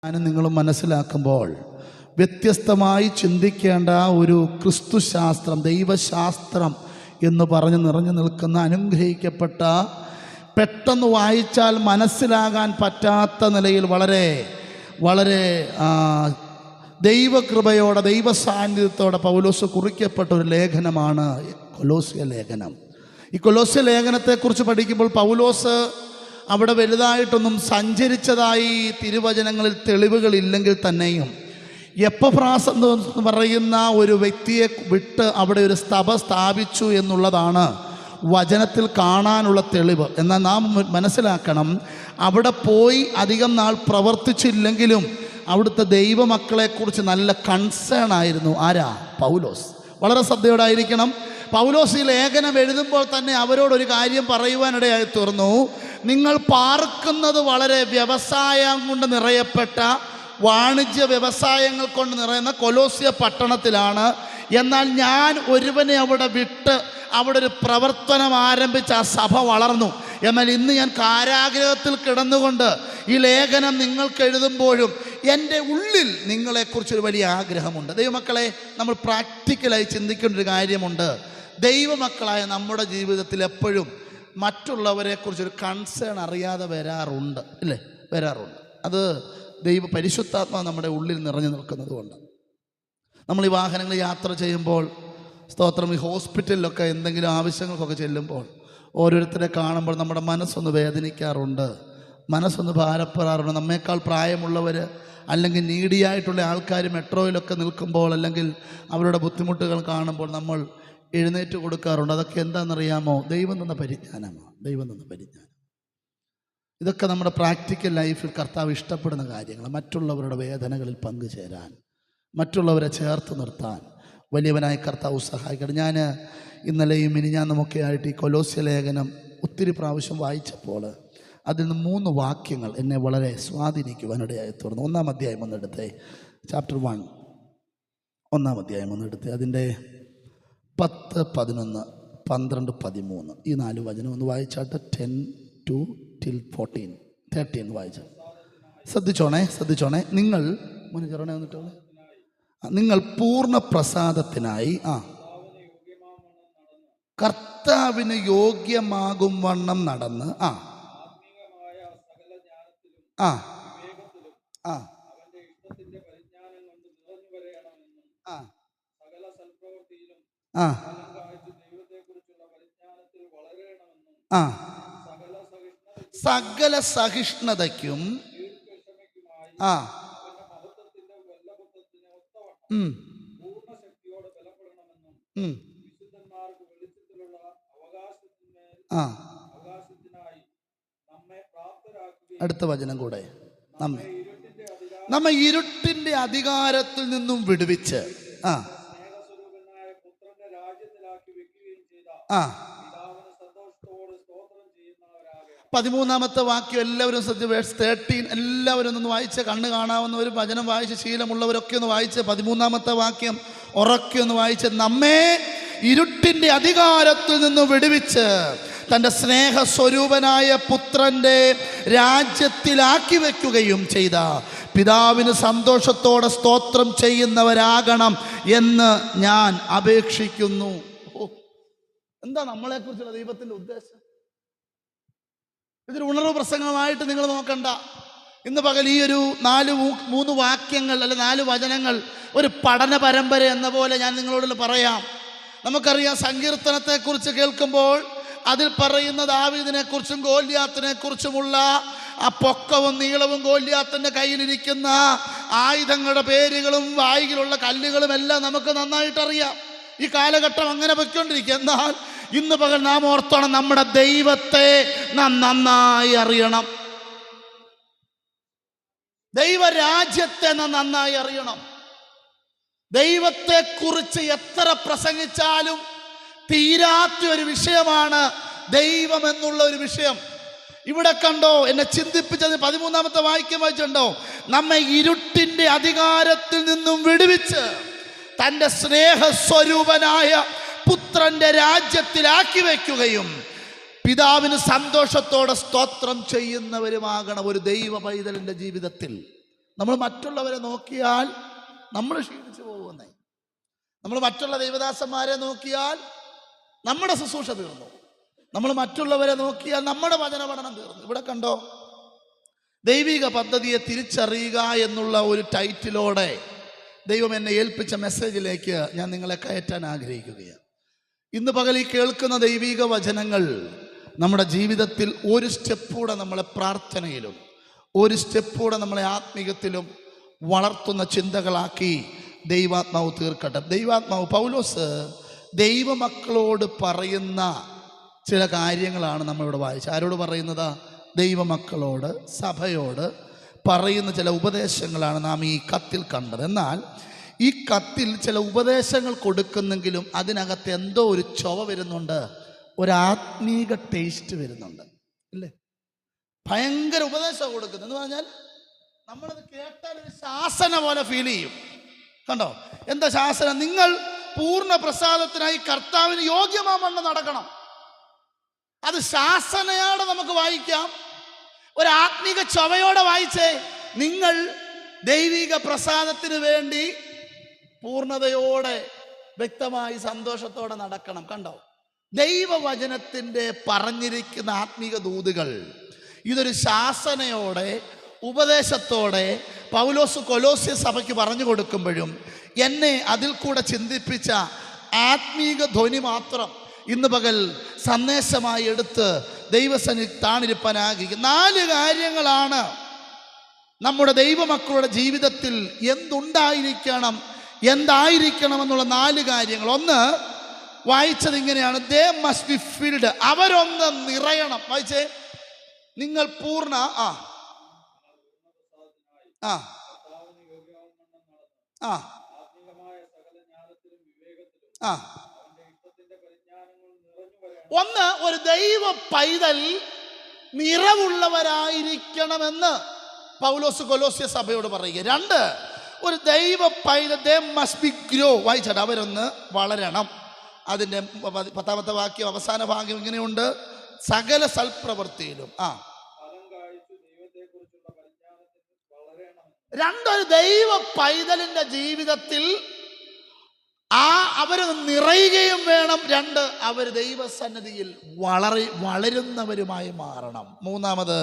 ഞാനും നിങ്ങളും മനസ്സിലാക്കുമ്പോൾ വ്യത്യസ്തമായി ചിന്തിക്കേണ്ട ഒരു ക്രിസ്തുശാസ്ത്രം, ദൈവശാസ്ത്രം എന്ന് പറഞ്ഞ് നിറഞ്ഞു നിൽക്കുന്ന അനുഗ്രഹിക്കപ്പെട്ട, പെട്ടെന്ന് വായിച്ചാൽ മനസ്സിലാകാൻ പറ്റാത്ത നിലയിൽ വളരെ വളരെ ദൈവകൃപയോടെ, ദൈവസാന്നിധ്യത്തോടെ പൗലോസ് കുറിക്കപ്പെട്ട ഒരു ലേഖനമാണ് കൊലോസ്യ ലേഖനം. ഈ കൊലോസ്യ ലേഖനത്തെക്കുറിച്ച് പഠിക്കുമ്പോൾ പൗലോസ് അവിടെ വലുതായിട്ടൊന്നും സഞ്ചരിച്ചതായി തിരുവചനങ്ങളിൽ തെളിവുകളില്ലെങ്കിൽ തന്നെയും എപ്പഫ്രാസ് എന്ന് പറയുന്ന ഒരു വ്യക്തിയെ വിട്ട് അവിടെ ഒരു സഭ സ്ഥാപിച്ചു എന്നുള്ളതാണ് വചനത്തിൽ കാണാനുള്ള തെളിവ്. എന്നാൽ നാം മനസ്സിലാക്കണം, അവിടെ പോയി അധികം നാൾ പ്രവർത്തിച്ചില്ലെങ്കിലും അവിടുത്തെ ദൈവമക്കളെക്കുറിച്ച് നല്ല കൺസേൺ ആയിരുന്നു. ആരാ? പൗലോസ്. വളരെ ശ്രദ്ധയോടായിരിക്കണം. പൗലോസ് ഈ ലേഖനം എഴുതുമ്പോൾ തന്നെ അവരോടൊരു കാര്യം പറയുവാനിടയായി തീർന്നു. നിങ്ങൾ പാർക്കുന്നത് വളരെ വ്യവസായം കൊണ്ട് നിറയപ്പെട്ട, വാണിജ്യ വ്യവസായങ്ങൾ കൊണ്ട് നിറയുന്ന കൊലോസ്യ പട്ടണത്തിലാണ്. എന്നാൽ ഞാൻ ഒരുവനെ അവിടെ വിട്ട് അവിടെ ഒരു പ്രവർത്തനം ആരംഭിച്ച് ആ സഭ വളർന്നു. എന്നാൽ ഇന്ന് ഞാൻ കാരാഗ്രഹത്തിൽ കിടന്നുകൊണ്ട് ഈ ലേഖനം നിങ്ങൾക്ക് എഴുതുമ്പോഴും എൻ്റെ ഉള്ളിൽ നിങ്ങളെക്കുറിച്ചൊരു വലിയ ആഗ്രഹമുണ്ട്. ദൈവമക്കളെ, നമ്മൾ പ്രാക്ടിക്കലായി ചിന്തിക്കേണ്ട ഒരു കാര്യമുണ്ട്. ദൈവമക്കളായ നമ്മുടെ ജീവിതത്തിൽ എപ്പോഴും മറ്റുള്ളവരെക്കുറിച്ചൊരു കൺസേൺ അറിയാതെ വരാറുണ്ട്, ഇല്ലേ? വരാറുണ്ട്. അത് പരിശുദ്ധാത്മാവ് നമ്മുടെ ഉള്ളിൽ നിറഞ്ഞു നിൽക്കുന്നത് കൊണ്ട്. നമ്മൾ ഈ വാഹനങ്ങൾ യാത്ര ചെയ്യുമ്പോൾ, സ്തോത്രം, ഈ ഹോസ്പിറ്റലിലൊക്കെ എന്തെങ്കിലും ആവശ്യങ്ങൾക്കൊക്കെ ചെല്ലുമ്പോൾ ഓരോരുത്തരെ കാണുമ്പോൾ നമ്മുടെ മനസ്സൊന്ന് വേദനിക്കാറുണ്ട്, മനസ്സൊന്ന് ഭാരപ്പെടാറുണ്ട്. നമ്മേക്കാൾ പ്രായമുള്ളവർ അല്ലെങ്കിൽ നീഡിയായിട്ടുള്ള ആൾക്കാർ മെട്രോയിലൊക്കെ നിൽക്കുമ്പോൾ, അല്ലെങ്കിൽ അവരുടെ ബുദ്ധിമുട്ടുകൾ കാണുമ്പോൾ നമ്മൾ എഴുന്നേറ്റ് കൊടുക്കാറുണ്ട്. അതൊക്കെ എന്താണെന്നറിയാമോ? ദൈവം തന്ന പരിജ്ഞാനമാണ്. ദൈവം തന്ന പരിജ്ഞാനം. ഇതൊക്കെ നമ്മുടെ പ്രാക്ടിക്കൽ ലൈഫിൽ കർത്താവ് ഇഷ്ടപ്പെടുന്ന കാര്യങ്ങൾ. മറ്റുള്ളവരുടെ വേദനകളിൽ പങ്കുചേരാൻ, മറ്റുള്ളവരെ ചേർത്ത് നിർത്താൻ വലിയവനായ കർത്താവ് സഹായിക്കണം. ഞാൻ ഇന്നലെയും മിനിഞ്ഞാന്നുമൊക്കെ ആയിട്ട് ഈ കൊലോസ്യ ലേഖനം ഒത്തിരി പ്രാവശ്യം വായിച്ചപ്പോൾ അതിൽ നിന്ന് 3 വാക്യങ്ങൾ എന്നെ വളരെ സ്വാധീനിക്കുവാനിടയായി തീർന്നു. 1-ാം അധ്യായം ഒന്നെടുത്തേ, ചാപ്റ്റർ 1, 1-ാം അധ്യായം ഒന്നെടുത്തേ, അതിൻ്റെ 10, 11, 12, 13 ഈ 4 വചനം ഒന്ന് വായിച്ചാട്ട്. 10-14, 13 വായിച്ച. ശ്രദ്ധിച്ചോണേ. നിങ്ങൾ പൂർണ്ണ പ്രസാദത്തിനായി കർത്താവിന് യോഗ്യമാകും വണ്ണം നടന്ന് സകല സഹിഷ്ണുതയ്ക്കും അടുത്ത വചനം കൂടെ, നമ്മെ ഇരുട്ടിന്റെ അധികാരത്തിൽ നിന്നും വിടുവിച്ച് 13-ാമത്തെ വാക്യം എല്ലാവരും വേഴ്സ് 13 എല്ലാവരും ഒന്ന് വായിച്ച്, കണ്ണ് കാണാവുന്നവർ വചനം വായിച്ച് ശീലമുള്ളവരൊക്കെ ഒന്ന് വായിച്ച് 13-ാമത്തെ വാക്യം ഉറക്കെ ഒന്ന് വായിച്ച്. നമ്മെ ഇരുട്ടിന്റെ അധികാരത്തിൽ നിന്ന് വിടുവിച്ച് തൻ്റെ സ്നേഹസ്വരൂപനായ പുത്രൻ്റെ രാജ്യത്തിലാക്കി വയ്ക്കുകയും ചെയ്ത പിതാവിന് സന്തോഷത്തോടെ സ്തോത്രം ചെയ്യുന്നവരാകണം എന്ന് ഞാൻ അപേക്ഷിക്കുന്നു. എന്താ നമ്മളെക്കുറിച്ചുള്ള ദൈവത്തിൻ്റെ ഉദ്ദേശം? ഇതൊരു ഉണർവ് പ്രസംഗമായിട്ട് നിങ്ങൾ നോക്കണ്ട. ഇന്ന് പകൽ ഈ ഒരു 3 വാക്യങ്ങൾ അല്ലെ 4 വചനങ്ങൾ ഒരു പഠന പരമ്പര എന്ന പോലെ ഞാൻ നിങ്ങളോട് പറയാം. നമുക്കറിയാം, സങ്കീർത്തനത്തെക്കുറിച്ച് കേൾക്കുമ്പോൾ അതിൽ പറയുന്ന ദാവീദിനെ കുറിച്ചും ഗോല്യാത്തിനെ കുറിച്ചുമുള്ള ആ പൊക്കവും നീളവും, ഗോല്യാത്തിൻ്റെ കയ്യിലിരിക്കുന്ന ആയുധങ്ങളുടെ പേരുകളും വായിലുള്ള കല്ലുകളും എല്ലാം നമുക്ക് നന്നായിട്ടറിയാം. ഈ കാലഘട്ടം അങ്ങനെ പൊയ്ക്കൊണ്ടിരിക്കുക. എന്നാൽ ഇന്ന് പകൽ നാം ഓർത്തോണം, നമ്മുടെ ദൈവത്തെ നാം നന്നായി അറിയണം. ദൈവരാജ്യത്തെ നാം നന്നായി അറിയണം. ദൈവത്തെക്കുറിച്ച് എത്ര പ്രസംഗിച്ചാലും തീരാത്ത ഒരു വിഷയമാണ് ദൈവം എന്നുള്ള ഒരു വിഷയം. ഇവിടെ കണ്ടോ, എന്നെ ചിന്തിപ്പിച്ചത് 13-ാമത്തെ വാക്യം വായിച്ചുണ്ടോ? നമ്മെ ഇരുട്ടിന്റെ അധികാരത്തിൽ നിന്നും വിടുവിച്ച് തൻ്റെ സ്നേഹസ്വരൂപനായ പുത്രന്റെ രാജ്യത്തിലാക്കി വയ്ക്കുകയും പിതാവിന് സന്തോഷത്തോടെ സ്തോത്രം ചെയ്യുന്നവരുമാകണം ഒരു ദൈവ പൈതലിൻ്റെ ജീവിതത്തിൽ. നമ്മൾ മറ്റുള്ളവരെ നോക്കിയാൽ നമ്മൾ ക്ഷീണിച്ചു പോകുന്നേ. നമ്മൾ മറ്റുള്ള ദൈവദാസന്മാരെ നോക്കിയാൽ നമ്മുടെ ശുശ്രൂഷ തീർന്നു. നമ്മൾ മറ്റുള്ളവരെ നോക്കിയാൽ നമ്മുടെ വചന പഠനം തീർന്നു. ഇവിടെ കണ്ടോ, ദൈവിക പദ്ധതിയെ തിരിച്ചറിയുക എന്നുള്ള ഒരു ടൈറ്റിലോടെ ദൈവം എന്നെ ഏൽപ്പിച്ച മെസ്സേജിലേക്ക് ഞാൻ നിങ്ങളെ കയറ്റാൻ ആഗ്രഹിക്കുകയാണ്. ഇന്ന് പകൽ ഈ കേൾക്കുന്ന ദൈവിക വചനങ്ങൾ നമ്മുടെ ജീവിതത്തിൽ ഒരു സ്റ്റെപ്പൂടെ നമ്മളെ പ്രാർത്ഥനയിലും ഒരു സ്റ്റെപ്പൂടെ നമ്മളെ ആത്മീയത്തിലും വളർത്തുന്ന ചിന്തകളാക്കി ദൈവാത്മാവ് തീർക്കട്ടെ. ദൈവാത്മാവ് പൗലോസ് ദൈവമക്കളോട് പറയുന്ന ചില കാര്യങ്ങളാണ് നമ്മളിവിടെ വായിച്ചത്. ആരോട് പറയുന്നത്? ദൈവമക്കളോട്, സഭയോട് പറയുന്ന ചില ഉപദേശങ്ങളാണ് നാം ഈ കത്തിൽ കണ്ടത്. എന്നാൽ ഈ കത്തിൽ ചില ഉപദേശങ്ങൾ കൊടുക്കുന്നെങ്കിലും അതിനകത്ത് എന്തോ ഒരു ചൊവ വരുന്നുണ്ട്, ഒരു ആത്മീക ടേസ്റ്റ് വരുന്നുണ്ട്, ഇല്ലേ? ഭയങ്കര ഉപദേശം കൊടുക്കുന്നു എന്ന് പറഞ്ഞാൽ നമ്മളത് കേട്ടാൽ ഒരു ശാസന പോലെ ഫീൽ ചെയ്യും. കണ്ടോ, എന്താ ശാസന? നിങ്ങൾ പൂർണ്ണ പ്രസാദത്തിനായി കർത്താവിന് യോഗ്യമാവണ്ണം നടക്കണം. അത് ശാസനയോടെ നമുക്ക് വായിക്കാം, ഒരു ആത്മീക ചൊവയോടെ വായിച്ചേ. നിങ്ങൾ ദൈവിക പ്രസാദത്തിന് വേണ്ടി പൂർണ്ണതയോടെ വ്യക്തമായി സന്തോഷത്തോടെ നടക്കണം. കണ്ടോ, ദൈവവചനത്തിൻ്റെ പറഞ്ഞിരിക്കുന്ന ആത്മീക ദൂതുകൾ ഇതൊരു ശാസനയോടെ, ഉപദേശത്തോടെ പൗലോസ് കൊലോസ്യ സഭയ്ക്ക് പറഞ്ഞു കൊടുക്കുമ്പോഴും എന്നെ അതിൽ കൂടെ ചിന്തിപ്പിച്ച ആത്മീക ധ്വനി മാത്രം ഇന്ന് പകൽ സന്ദേശമായി എടുത്ത് ദൈവസന്നിധി താണിരിപ്പാൻ ആഗ്രഹിക്കും. 4 കാര്യങ്ങളാണ് നമ്മുടെ ദൈവമക്കളുടെ ജീവിതത്തിൽ എന്തുണ്ടായിരിക്കണം, എന്തായിരിക്കണം എന്നുള്ള 4 കാര്യങ്ങൾ. ഒന്ന് വായിച്ചത് ഇങ്ങനെയാണ്, ദേ മസ്റ്റ് ബി ഫിൽഡ്. അവരൊന്ന് നിറയണം. വായിച്ചേ, നിങ്ങൾ പൂർണ്ണ ആ ആ ആ ആ ഒന്ന്, ഒരു ദൈവ പൈതൽ നിറവുള്ളവരായിരിക്കണമെന്ന് പൗലോസ് കൊലോസ്യ സഭയോട് പറയുക. 2, ഒരു ദൈവ പൈതൽ ദേ മസ്റ്റ് ബി ഗ്രോ. വായിച്ചാട്ടെ, അവരൊന്ന് വളരണം. അതിൻ്റെ 10ാമത്തെ വാക്യം അവസാന ഭാഗം ഇങ്ങനെയുണ്ട്, സകല സൽപ്രവൃത്തിയിലും. 2, ഒരു ദൈവ പൈതലിന്റെ ജീവിതത്തിൽ അവർ നിറയുകയും വേണം. 2, അവർ ദൈവസന്നിധിയിൽ വളരുന്നവരുമായി മാറണം. 3,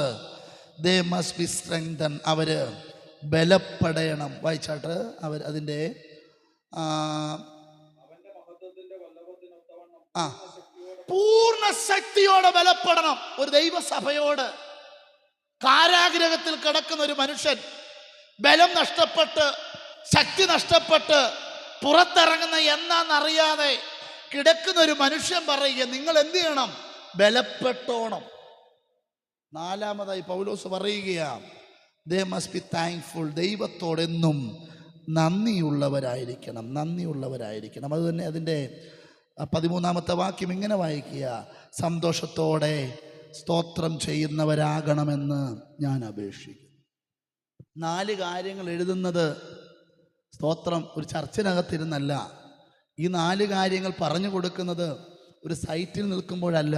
ദേ മസ്റ്റ് ബി സ്ട്രെങ്തൻ. അവര് ബലപ്പെടണം. വായിച്ചാട്ട്, അവർ അതിൻ്റെ പൂർണ്ണ ശക്തിയോടെ ബലപ്പെടണം. ഒരു ദൈവസഭയോട് കാരാഗ്രഹത്തിൽ കിടക്കുന്ന ഒരു മനുഷ്യൻ ബലം നഷ്ടപ്പെട്ട്, ശക്തി നഷ്ടപ്പെട്ട് പുറത്തിറങ്ങുന്ന എന്നാന്നറിയാതെ കിടക്കുന്ന ഒരു മനുഷ്യൻ പറയുക, നിങ്ങൾ എന്ത് ചെയ്യണം? ബലപ്പെട്ടോണം. 4, പൗലോസ് പറയുകയാണ്, ദേ മസ്റ്റ് ബി താങ്ക്ഫുൾ. ദൈവത്തോടെന്നും നന്ദിയുള്ളവരായിരിക്കണം. അത് തന്നെ അതിൻ്റെ 13ാമത്തെ വാക്യം ഇങ്ങനെ വായിക്കുക, സന്തോഷത്തോടെ സ്തോത്രം ചെയ്യുന്നവരാകണമെന്ന് ഞാൻ അപേക്ഷിക്കുന്നു. 4 കാര്യങ്ങൾ എഴുതുന്നത് സ്തോത്രം ഒരു ചർച്ചിനകത്തിരുന്നല്ല. ഈ 4 കാര്യങ്ങൾ പറഞ്ഞു കൊടുക്കുന്നത് ഒരു സൈറ്റിൽ നിൽക്കുമ്പോഴല്ല.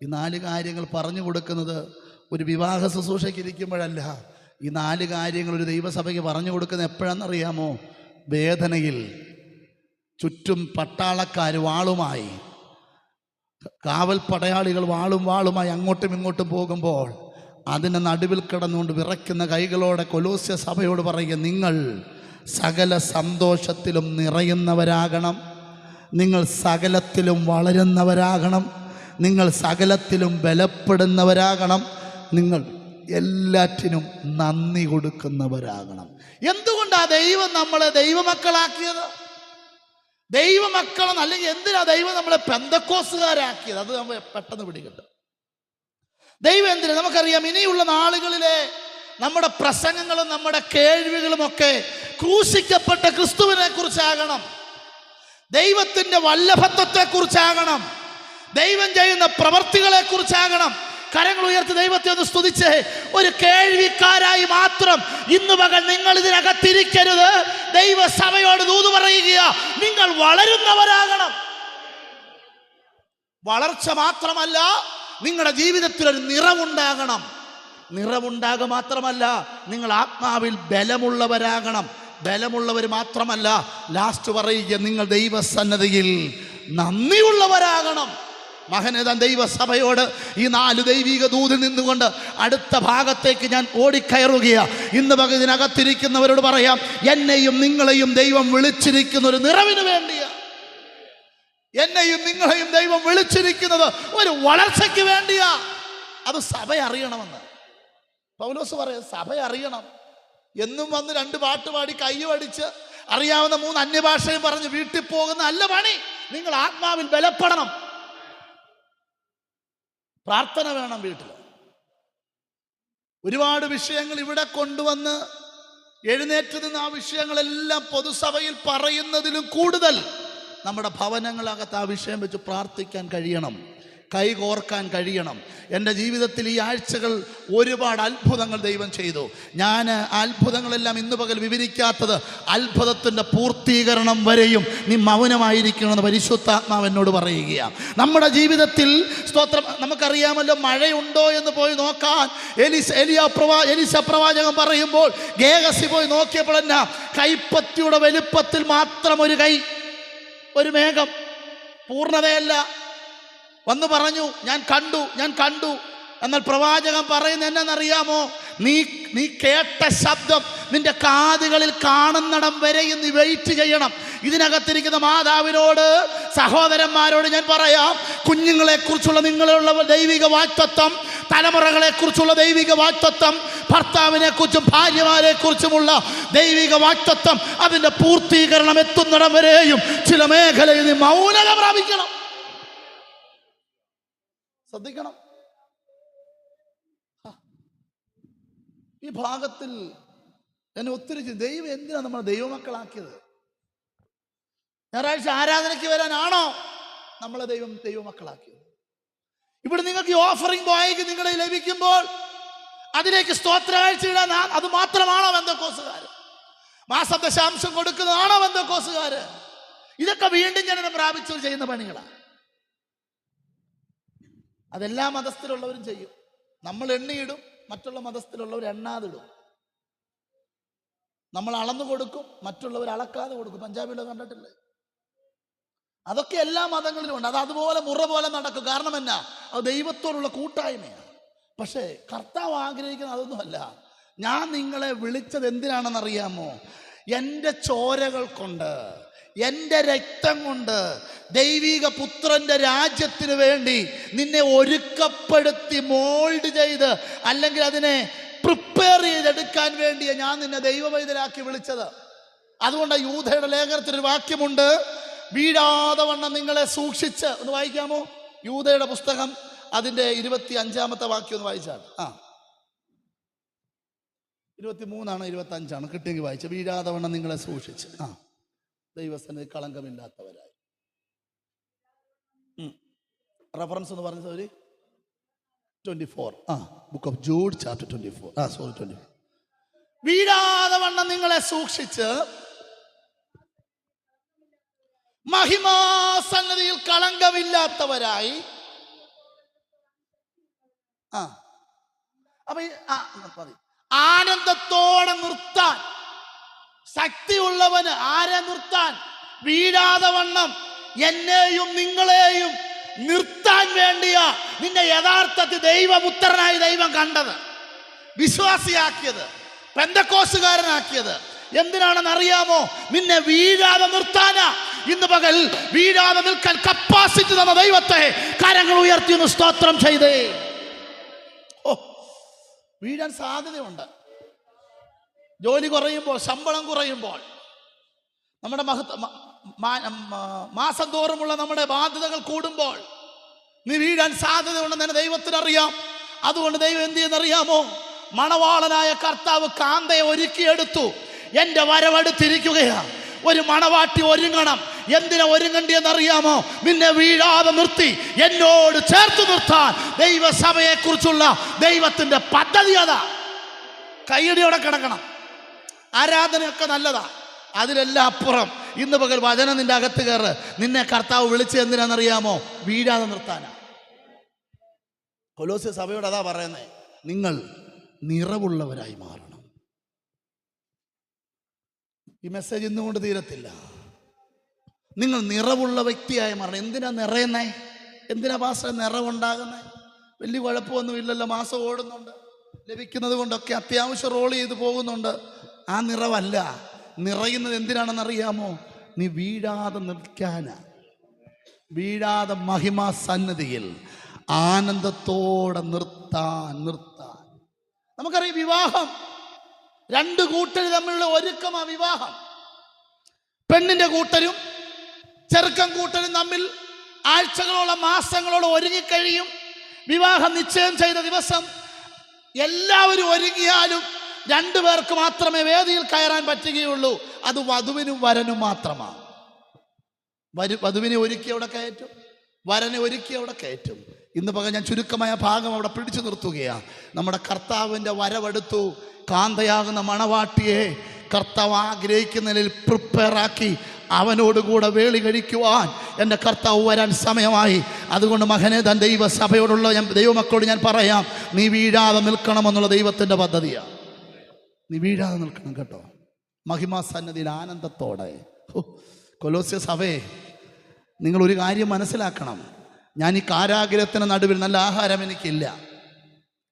ഈ 4 കാര്യങ്ങൾ പറഞ്ഞു കൊടുക്കുന്നത് ഒരു വിവാഹ ശുശ്രൂഷയ്ക്ക് ഇരിക്കുമ്പോഴല്ല. ഈ 4 കാര്യങ്ങൾ ഒരു ദൈവസഭയ്ക്ക് പറഞ്ഞു കൊടുക്കുന്നത് എപ്പോഴാണെന്നറിയാമോ? വേദനയിൽ, ചുറ്റും പട്ടാളക്കാർ വാളുമായി, കാവൽ പടയാളികൾ വാളുമായി അങ്ങോട്ടും ഇങ്ങോട്ടും പോകുമ്പോൾ അതിൻ്റെ നടുവിൽ കിടന്നുകൊണ്ട് വിറയ്ക്കുന്ന കൈകളോടെ കൊലോസ്യ സഭയോട് പറയുക, നിങ്ങൾ സകല സന്തോഷത്തിലും നിറയുന്നവരാകണം, നിങ്ങൾ സകലത്തിലും വളരുന്നവരാകണം, നിങ്ങൾ സകലത്തിലും ബലപ്പെടുന്നവരാകണം, നിങ്ങൾ എല്ലാറ്റിനും നന്ദി കൊടുക്കുന്നവരാകണം. എന്തുകൊണ്ടാണ് ദൈവം നമ്മളെ ദൈവമക്കളാക്കിയത്? ദൈവമക്കളെന്ന്, അല്ലെങ്കിൽ എന്തിനാ ദൈവം നമ്മളെ പെന്തക്കോസുകാരാക്കിയത്? അത് നമ്മൾ പെട്ടെന്ന് പിടികിട്ടും. ദൈവം എന്തിനാ? നമുക്കറിയാം, ഇനിയുള്ള നാളുകളിലെ നമ്മുടെ പ്രസംഗങ്ങളും നമ്മുടെ കേൾവികളും ഒക്കെ ക്രൂശിക്കപ്പെട്ട ക്രിസ്തുവിനെ കുറിച്ചാകണം, ദൈവത്തിന്റെ വല്ലഭത്വത്തെ കുറിച്ചാകണം, ദൈവം ചെയ്യുന്ന പ്രവർത്തികളെ കുറിച്ചാകണം. കരങ്ങൾ ഉയർത്തി ദൈവത്തെ ഒന്ന് സ്തുതിച്ച്, ഒരു കേൾവിക്കാരായി മാത്രം ഇന്ന് പകൽ നിങ്ങൾ ഇതിനകത്തിരിക്കരുത്. ദൈവസഭയോട് ദൂത് പറയുക, നിങ്ങൾ വളരുന്നവരാകണം. വളർച്ച മാത്രമല്ല, നിങ്ങളുടെ ജീവിതത്തിൽ ഒരു നിറവുണ്ടാകണം. നിറവുണ്ടാകുക മാത്രമല്ല, നിങ്ങൾ ആത്മാവിൽ ബലമുള്ളവരാകണം. ബലമുള്ളവർ മാത്രമല്ല, ലാസ്റ്റ് പറയുക, നിങ്ങൾ ദൈവസന്നദ്ധിയിൽ നന്ദിയുള്ളവരാകണം. മഹനേതാൻ ദൈവസഭയോട് ഈ 4 ദൈവിക ദൂതിൽ നിന്നുകൊണ്ട് അടുത്ത ഭാഗത്തേക്ക് ഞാൻ ഓടിക്കയറുകയാണ്. ഇന്ന് ഇതിനകത്തിരിക്കുന്നവരോട് പറയാം, എന്നെയും നിങ്ങളെയും ദൈവം വിളിച്ചിരിക്കുന്ന ഒരു നിറവിന് വേണ്ടിയാണ്. എന്നെയും നിങ്ങളെയും ദൈവം വിളിച്ചിരിക്കുന്നത് ഒരു വളർച്ചയ്ക്ക് വേണ്ടിയാ. അത് സഭ അറിയണമെന്ന് പൗലോസ് പറയാം. സഭ അറിയണം. എന്നും വന്ന് 2 പാട്ട് പാടി കയ്യും അടിച്ച് അറിയാവുന്ന 3 അന്യഭാഷയും പറഞ്ഞ് വീട്ടിൽ പോകുന്ന അല്ല പണി. നിങ്ങൾ ആത്മാവിൽ ബലപ്പെടണം. പ്രാർത്ഥന വേണം. വീട്ടിൽ ഒരുപാട് വിഷയങ്ങൾ ഇവിടെ കൊണ്ടുവന്ന് എഴുന്നേറ്റ് നിന്ന് ആ വിഷയങ്ങളെല്ലാം പൊതുസഭയിൽ പറയുന്നതിലും കൂടുതൽ നമ്മുടെ ഭവനങ്ങളകത്ത് ആ വിഷയം വെച്ച് പ്രാർത്ഥിക്കാൻ കഴിയണം, കൈകോർക്കാൻ കഴിയണം. എൻ്റെ ജീവിതത്തിൽ ഈ ആഴ്ചകൾ ഒരുപാട് അത്ഭുതങ്ങൾ ദൈവം ചെയ്തു. ഞാൻ അത്ഭുതങ്ങളെല്ലാം ഇന്ന് പകൽ വിവരിക്കാത്തത്, അത്ഭുതത്തിൻ്റെ പൂർത്തീകരണം വരെയും നീ മൗനമായിരിക്കണമെന്ന് പരിശുദ്ധാത്മാവ് എന്നോട് പറയുകയാണ്. നമ്മുടെ ജീവിതത്തിൽ സ്തോത്രം, നമുക്കറിയാമല്ലോ, മഴയുണ്ടോ എന്ന് പോയി നോക്കാൻ എലീശ പ്രവാചകൻ പറയുമ്പോൾ ഗേഹസി പോയി നോക്കിയപ്പോൾ എന്നാ, കൈപ്പത്തിയുടെ വലുപ്പത്തിൽ മാത്രം ഒരു കൈ, ഒരു മേഘം, പൂർണ്ണതയല്ല. വന്ന് പറഞ്ഞു, ഞാൻ കണ്ടു. എന്നാൽ പ്രവാചകൻ പറയുന്നത് എന്നറിയാമോ? നീ കേട്ട ശബ്ദം നിന്റെ കാതുകളിൽ കാണുന്നിടം വരെ നീ വെയിറ്റ് ചെയ്യണം. ഇതിനകത്തിരിക്കുന്ന മാതാവിനോട്, സഹോദരന്മാരോട് ഞാൻ പറയാം, കുഞ്ഞുങ്ങളെക്കുറിച്ചുള്ള നിങ്ങളുള്ള ദൈവിക വാഗ്ദത്തം, തലമുറകളെക്കുറിച്ചുള്ള ദൈവിക വാഗ്ദത്തം, ഭർത്താവിനെ കുറിച്ചും ഭാര്യമാരെ കുറിച്ചുമുള്ള ദൈവിക വാഗ്ദത്തം, അതിൻ്റെ പൂർത്തീകരണം എത്തുന്നിടം വരെയും ചില മേഖലയിൽ നീ മൗനത പ്രാപിക്കണം. ശ്രദ്ധിക്കണം. ഈ ഭാഗത്തിൽ എന്നെ ഒത്തിരി ദൈവം എന്തിനാണ് നമ്മൾ ദൈവമക്കളാക്കിയത്? ഞായറാഴ്ച ആരാധനയ്ക്ക് വരാനാണോ നമ്മളെ ദൈവം ദൈവമക്കളാക്കിയത്? ഇവിടെ നിങ്ങൾക്ക് ഈ ഓഫറിംഗ് ബോയ്ക്ക് നിങ്ങളെ ലഭിക്കുമ്പോൾ അതിലേക്ക് സ്തോത്രാഴ്ച ഇടാൻ അത് മാത്രമാണോ ബന്ധക്കോസുകാർ? മാസദശാംശം കൊടുക്കുന്നതാണോ ബന്ധക്കോസുകാർ? ഇതൊക്കെ വീണ്ടും ജനനം പ്രാപിച്ചവർ ചെയ്യുന്ന പണികളാണ്. അതെല്ലാ മതസ്ഥിലുള്ളവരും ചെയ്യും. നമ്മൾ എണ്ണിയിടും, മറ്റുള്ള മതസ്ഥിലുള്ളവർ എണ്ണാതിടും. നമ്മൾ അളന്നു കൊടുക്കും, മറ്റുള്ളവർ അളക്കാതെ കൊടുക്കും. പഞ്ചാബിലോ കണ്ടിട്ടില്ലേ? അതൊക്കെ എല്ലാ മതങ്ങളിലും ഉണ്ട്. അത് അതുപോലെ മുറ പോലെ നടക്കും. കാരണം എന്നാ? അത് ദൈവത്തോടുള്ള കൂട്ടായ്മയാണ്. പക്ഷേ കർത്താവ് ആഗ്രഹിക്കുന്നത് അതൊന്നുമല്ല. ഞാൻ നിങ്ങളെ വിളിച്ചത് എന്തിനാണെന്നറിയാമോ? എൻ്റെ ചോരകൾ കൊണ്ട്, എൻ്റെ രക്തം കൊണ്ട് ദൈവിക പുത്രന്റെ രാജ്യത്തിന് വേണ്ടി നിന്നെ ഒരുക്കപ്പെടുത്തി മോൾഡ് ചെയ്ത്, അല്ലെങ്കിൽ അതിനെ പ്രിപ്പയർ ചെയ്തെടുക്കാൻ വേണ്ടിയാ ഞാൻ നിന്നെ ദൈവവൈദ്യരാക്കി വിളിച്ചത്. അതുകൊണ്ടാണ് യൂദയുടെ ലേഖനത്തിനൊരു വാക്യമുണ്ട്, വീഴാതെ വണ്ണം നിങ്ങളെ സൂക്ഷിച്ച്. ഒന്ന് വായിക്കാമോ? യൂദയുടെ പുസ്തകം അതിൻ്റെ 25-ാമത്തെ വാക്യം ഒന്ന് വായിച്ചാൽ. 23 25 കിട്ടിയെങ്കിൽ വായിച്ച. വീഴാതെ വണ്ണം നിങ്ങളെ സൂക്ഷിച്ച് ദൈവസന്നിധി കളങ്കമില്ലാത്തവരായി. റെഫറൻസ് എന്ന് പറഞ്ഞ sorry 24, book of Jude chapter 24, 24. വീഴാതെ വണ്ണം നിങ്ങളെ സൂക്ഷിച്ച് മഹിമാസന്നിധിയിൽ കളങ്കമില്ലാത്തവരായി. അപ്പൊ ആനന്ദത്തോടെ നിർത്താൻ ശക്തിയുള്ളവന് ആരെ നിർത്താൻ? വീഴാതെ വണ്ണം എന്നെയും നിങ്ങളെയും നിർത്താൻ വേണ്ടിയാ നിന്നെ യഥാർത്ഥത്തിൽ ദൈവപുത്രനായി ദൈവം കണ്ടത്, വിശ്വാസിയാക്കിയത്, പെന്തക്കോസുകാരനാക്കിയത്. എന്തിനാണെന്ന് അറിയാമോ? നിന്നെ വീഴാതെ നിർത്താനാ. ഇന്ന് പകൽ വീഴാതെ നിൽക്കാൻ കപ്പാസിറ്റി തന്ന ദൈവത്തെ കരങ്ങൾ ഉയർത്തി ഒന്ന് സ്തോത്രം ചെയ്തേ. വീഴാൻ സാധ്യതയുണ്ട്. ജോലി കുറയുമ്പോൾ, ശമ്പളം കുറയുമ്പോൾ, നമ്മുടെ മാസം തോറുമുള്ള നമ്മുടെ ബാധ്യതകൾ കൂടുമ്പോൾ നീ വീഴാൻ സാധ്യതയുണ്ടെന്ന് തന്നെ ദൈവത്തിനറിയാം. അതുകൊണ്ട് ദൈവം എന്ത് ചെയ്യുന്നറിയാമോ? മണവാളനായ കർത്താവ് കാന്തയെ ഒരുക്കിയെടുത്തു. എൻ്റെ വരവെടുത്തിരിക്കുകയാണ്. ഒരു മണവാട്ടി ഒരുങ്ങണം. എന്തിനാ ഒരുങ്ങണ്ടിയെന്നറിയാമോ? നിന്നെ വീഴാതെ നിർത്തി എന്നോട് ചേർത്ത് നിർത്താൻ ദൈവസഭയെ കുറിച്ചുള്ള ദൈവത്തിന്റെ പദ്ധതി അതാ. കൈയടിയോടെ കിടക്കണം. ആരാധനയൊക്കെ നല്ലതാ. അതിലെല്ലാം അപ്പുറം ഇന്ന് പകൽ വചനം നിന്റെ അകത്ത് കയറ്. നിന്നെ കർത്താവ് വിളിച്ചത് എന്തിനാണെന്നറിയാമോ? വീഴാതെ നിർത്താനാ. കൊലോസ്യ സഭയോട് അതാ പറയുന്നത്. നിങ്ങൾ നിറവുള്ളവരായി മാറണം. ഈ മെസ്സേജ് ഇന്നുകൊണ്ട് തീരത്തില്ല. നിങ്ങൾ നിറവുള്ള വ്യക്തിയായി മാറണം. എന്തിനാ നിറയുന്നേ? എന്തിനാ പാസ്റ്റർ നിറവുണ്ടാകുന്നേ? വലിയ കുഴപ്പമൊന്നുമില്ലല്ലോ, മാസം ഓടുന്നുണ്ട്, ലഭിക്കുന്നത് കൊണ്ടൊക്കെ അത്യാവശ്യം റോൾ ചെയ്ത് പോകുന്നുണ്ട്. ആ നിറവല്ല. നിറയുന്നത് എന്തിനാണെന്നറിയാമോ? നീ വീഴാതെ നിൽക്കാനാ. വീഴാതെ മഹിമാ സന്നിധിയിൽ ആനന്ദത്തോടെ നിർത്താൻ. നമുക്കറിയാം, വിവാഹം രണ്ട് കൂട്ടർ തമ്മിലുള്ള ഒരുക്കമാ വിവാഹം. പെണ്ണിന്റെ കൂട്ടരും ചെറുക്കൻ കൂട്ടരും തമ്മിൽ ആഴ്ചകളോളം മാസങ്ങളോളം ഒരുങ്ങിക്കഴിയും. വിവാഹം നിശ്ചയം ചെയ്ത ദിവസം എല്ലാവരും ഒരുങ്ങിയാലും രണ്ടുപേർക്ക് മാത്രമേ വേദിയിൽ കയറാൻ പറ്റുകയുള്ളൂ. അത് വധുവിനും വരനും മാത്രമാണ്. വധുവിനെ ഒരുക്കി അവിടെ കയറ്റും, വരനെ ഒരുക്കി അവിടെ കയറ്റും. ഇന്ന് പകൽ ഞാൻ ചുരുക്കമായ ഭാഗം അവിടെ പിടിച്ചു നിർത്തുകയാണ്. നമ്മുടെ കർത്താവിൻ്റെ വരവെടുത്തു. കാന്തയാകുന്ന മണവാട്ടിയെ കർത്താവ് ആഗ്രഹിക്കുന്നതിൽ പ്രിപ്പയറാക്കി അവനോടുകൂടെ വേളി കഴിക്കുവാൻ എൻ്റെ കർത്താവ് വരാൻ സമയമായി. അതുകൊണ്ട് മകനെ, തൻ ദൈവസഭയോടുള്ള ദൈവമക്കളോട് ഞാൻ പറയാം, നീ വീഴാതെ നിൽക്കണമെന്നുള്ള ദൈവത്തിൻ്റെ പദ്ധതിയാണ്. നീ വീഴാതെ നിൽക്കണം കേട്ടോ. മഹിമാ സന്നിധിയിൽ ആനന്ദത്തോടെ. കൊലോസ്യ സഭയെ, നിങ്ങളൊരു കാര്യം മനസ്സിലാക്കണം. ഞാൻ ഈ കാരാഗ്രഹത്തിന് നടുവിൽ നല്ല ആഹാരം എനിക്കില്ല.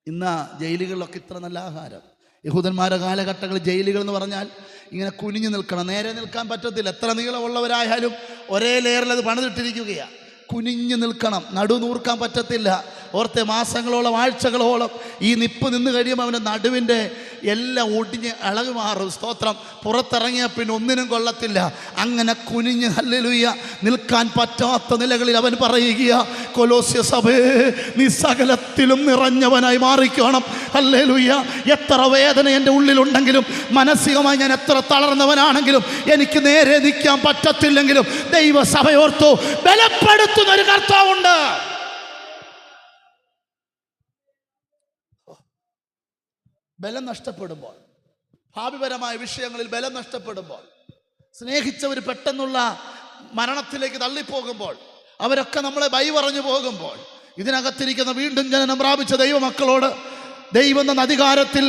ഇന്ന് ജയിലുകളിലൊക്കെ ഇത്ര നല്ല ആഹാരം. യഹൂദന്മാരുടെ കാലഘട്ടങ്ങളിൽ ജയിലുകൾ എന്ന് പറഞ്ഞാൽ ഇങ്ങനെ കുനിഞ്ഞു നിൽക്കണം, നേരെ നിൽക്കാൻ പറ്റത്തില്ല. എത്ര നീളമുള്ളവരായാലും ഒരേ ലെയറിൽ അത് പണിതിട്ടിരിക്കുകയാണ്. കുനിഞ്ഞു നിൽക്കണം, നടുനൂർക്കാൻ പറ്റത്തില്ല. ഓർത്തെ, മാസങ്ങളോളം ആഴ്ചകളോളം ഈ നിപ്പ് നിന്ന് കഴിയുമ്പോൾ അവൻ്റെ നടുവിൻ്റെ എല്ലാം ഒടിഞ്ഞ് ഇളകി മാറും. സ്തോത്രം. പുറത്തിറങ്ങിയ പിന്നെ ഒന്നിനും കൊള്ളത്തില്ല. അങ്ങനെ കുനിഞ്ഞ് ഹല്ലേലൂയ നിൽക്കാൻ പറ്റാത്ത നിലകളിൽ അവൻ പറയുക, കൊലോസ്യ സഭയെ, നീ സകലത്തിലും നിറഞ്ഞവനായി മാറിക്കണം. ഹല്ലേലൂയ. എത്ര വേദന എൻ്റെ ഉള്ളിലുണ്ടെങ്കിലും, മാനസികമായി ഞാൻ എത്ര തളർന്നവനാണെങ്കിലും, എനിക്ക് നേരെ നിൽക്കാൻ പറ്റത്തില്ലെങ്കിലും, ദൈവസഭയോർത്തു ബലപ്പെടുത്തുന്ന ഒരു കർത്താവുണ്ട്. ബലം നഷ്ടപ്പെടുമ്പോൾ, ഭാവിപരമായ വിഷയങ്ങളിൽ ബലം നഷ്ടപ്പെടുമ്പോൾ, സ്നേഹിച്ചവർ പെട്ടെന്നുള്ള മരണത്തിലേക്ക് തള്ളിപ്പോകുമ്പോൾ, അവരൊക്കെ നമ്മളെ പറഞ്ഞു പോകുമ്പോൾ, ഇതിനകത്തിരിക്കുന്ന വീണ്ടും ജനനം പ്രാപിച്ച ദൈവമക്കളോട് ദൈവം എന്ന അധികാരത്തിൽ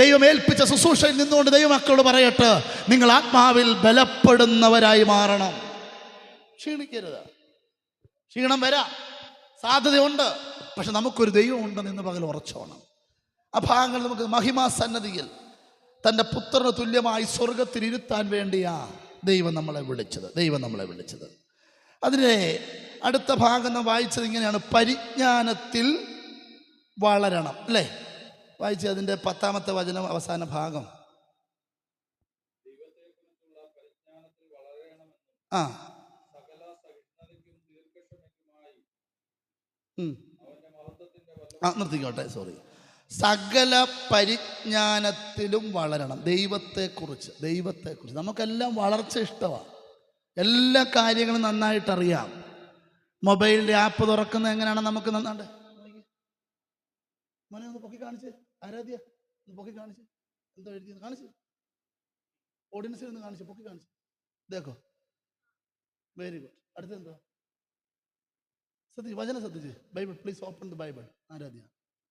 ദൈവം ഏൽപ്പിച്ച ശുശ്രൂഷയിൽ നിന്നുകൊണ്ട് ദൈവമക്കളോട് പറയട്ടെ, നിങ്ങൾ ആത്മാവിൽ ബലപ്പെടുന്നവരായി മാറണം. ക്ഷീണിക്കരുത്. ക്ഷീണം വരാം, സാധ്യതയുണ്ട്. പക്ഷെ നമുക്കൊരു ദൈവം ഉണ്ടെന്ന് ഇന്ന് പകൽ ഉറച്ചോണം. ആ ഭാഗങ്ങൾ നമുക്ക് മഹിമാ സന്നദ്ധിയിൽ തൻ്റെ പുത്രന് തുല്യമായി സ്വർഗത്തിൽ ഇരുത്താൻ വേണ്ടിയാ ദൈവം നമ്മളെ വിളിച്ചത്. അതിനെ അടുത്ത ഭാഗം നാം വായിച്ചത് ഇങ്ങനെയാണ്: പരിജ്ഞാനത്തിൽ വളരണം. അല്ലേ? വായിച്ച അതിൻ്റെ 10ാമത്തെ വചനം, അവസാന ഭാഗം. നിർത്തിക്കോട്ടെ, സോറി. സകല പരിജ്ഞാനത്തിലും വളരണം. ദൈവത്തെക്കുറിച്ച് നമുക്കെല്ലാം വളർച്ച ഇഷ്ടമാണ്. എല്ലാ കാര്യങ്ങളും നന്നായിട്ടറിയാം. മൊബൈലിൻ്റെ ആപ്പ് തുറക്കുന്നത് എങ്ങനെയാണെന്ന് നമുക്ക് നന്നാണ്ട്. മോനെ ഒന്ന് പൊക്കി കാണിച്ച്, ആരാധ്യ ഒന്ന് പൊക്കി കാണിച്ച്, എന്താ എഴുതിയത് കാണിച്ച്, ഓഡിയൻസിൽ ഒന്ന് കാണിച്ച്, പൊക്കി കാണിച്ച്. ഇതേക്കോ, വെരി ഗുഡ്. അടുത്തെന്തോ വചനം ശ്രദ്ധിച്ച്. Bible, please open the Bible. ആരാധ്യ,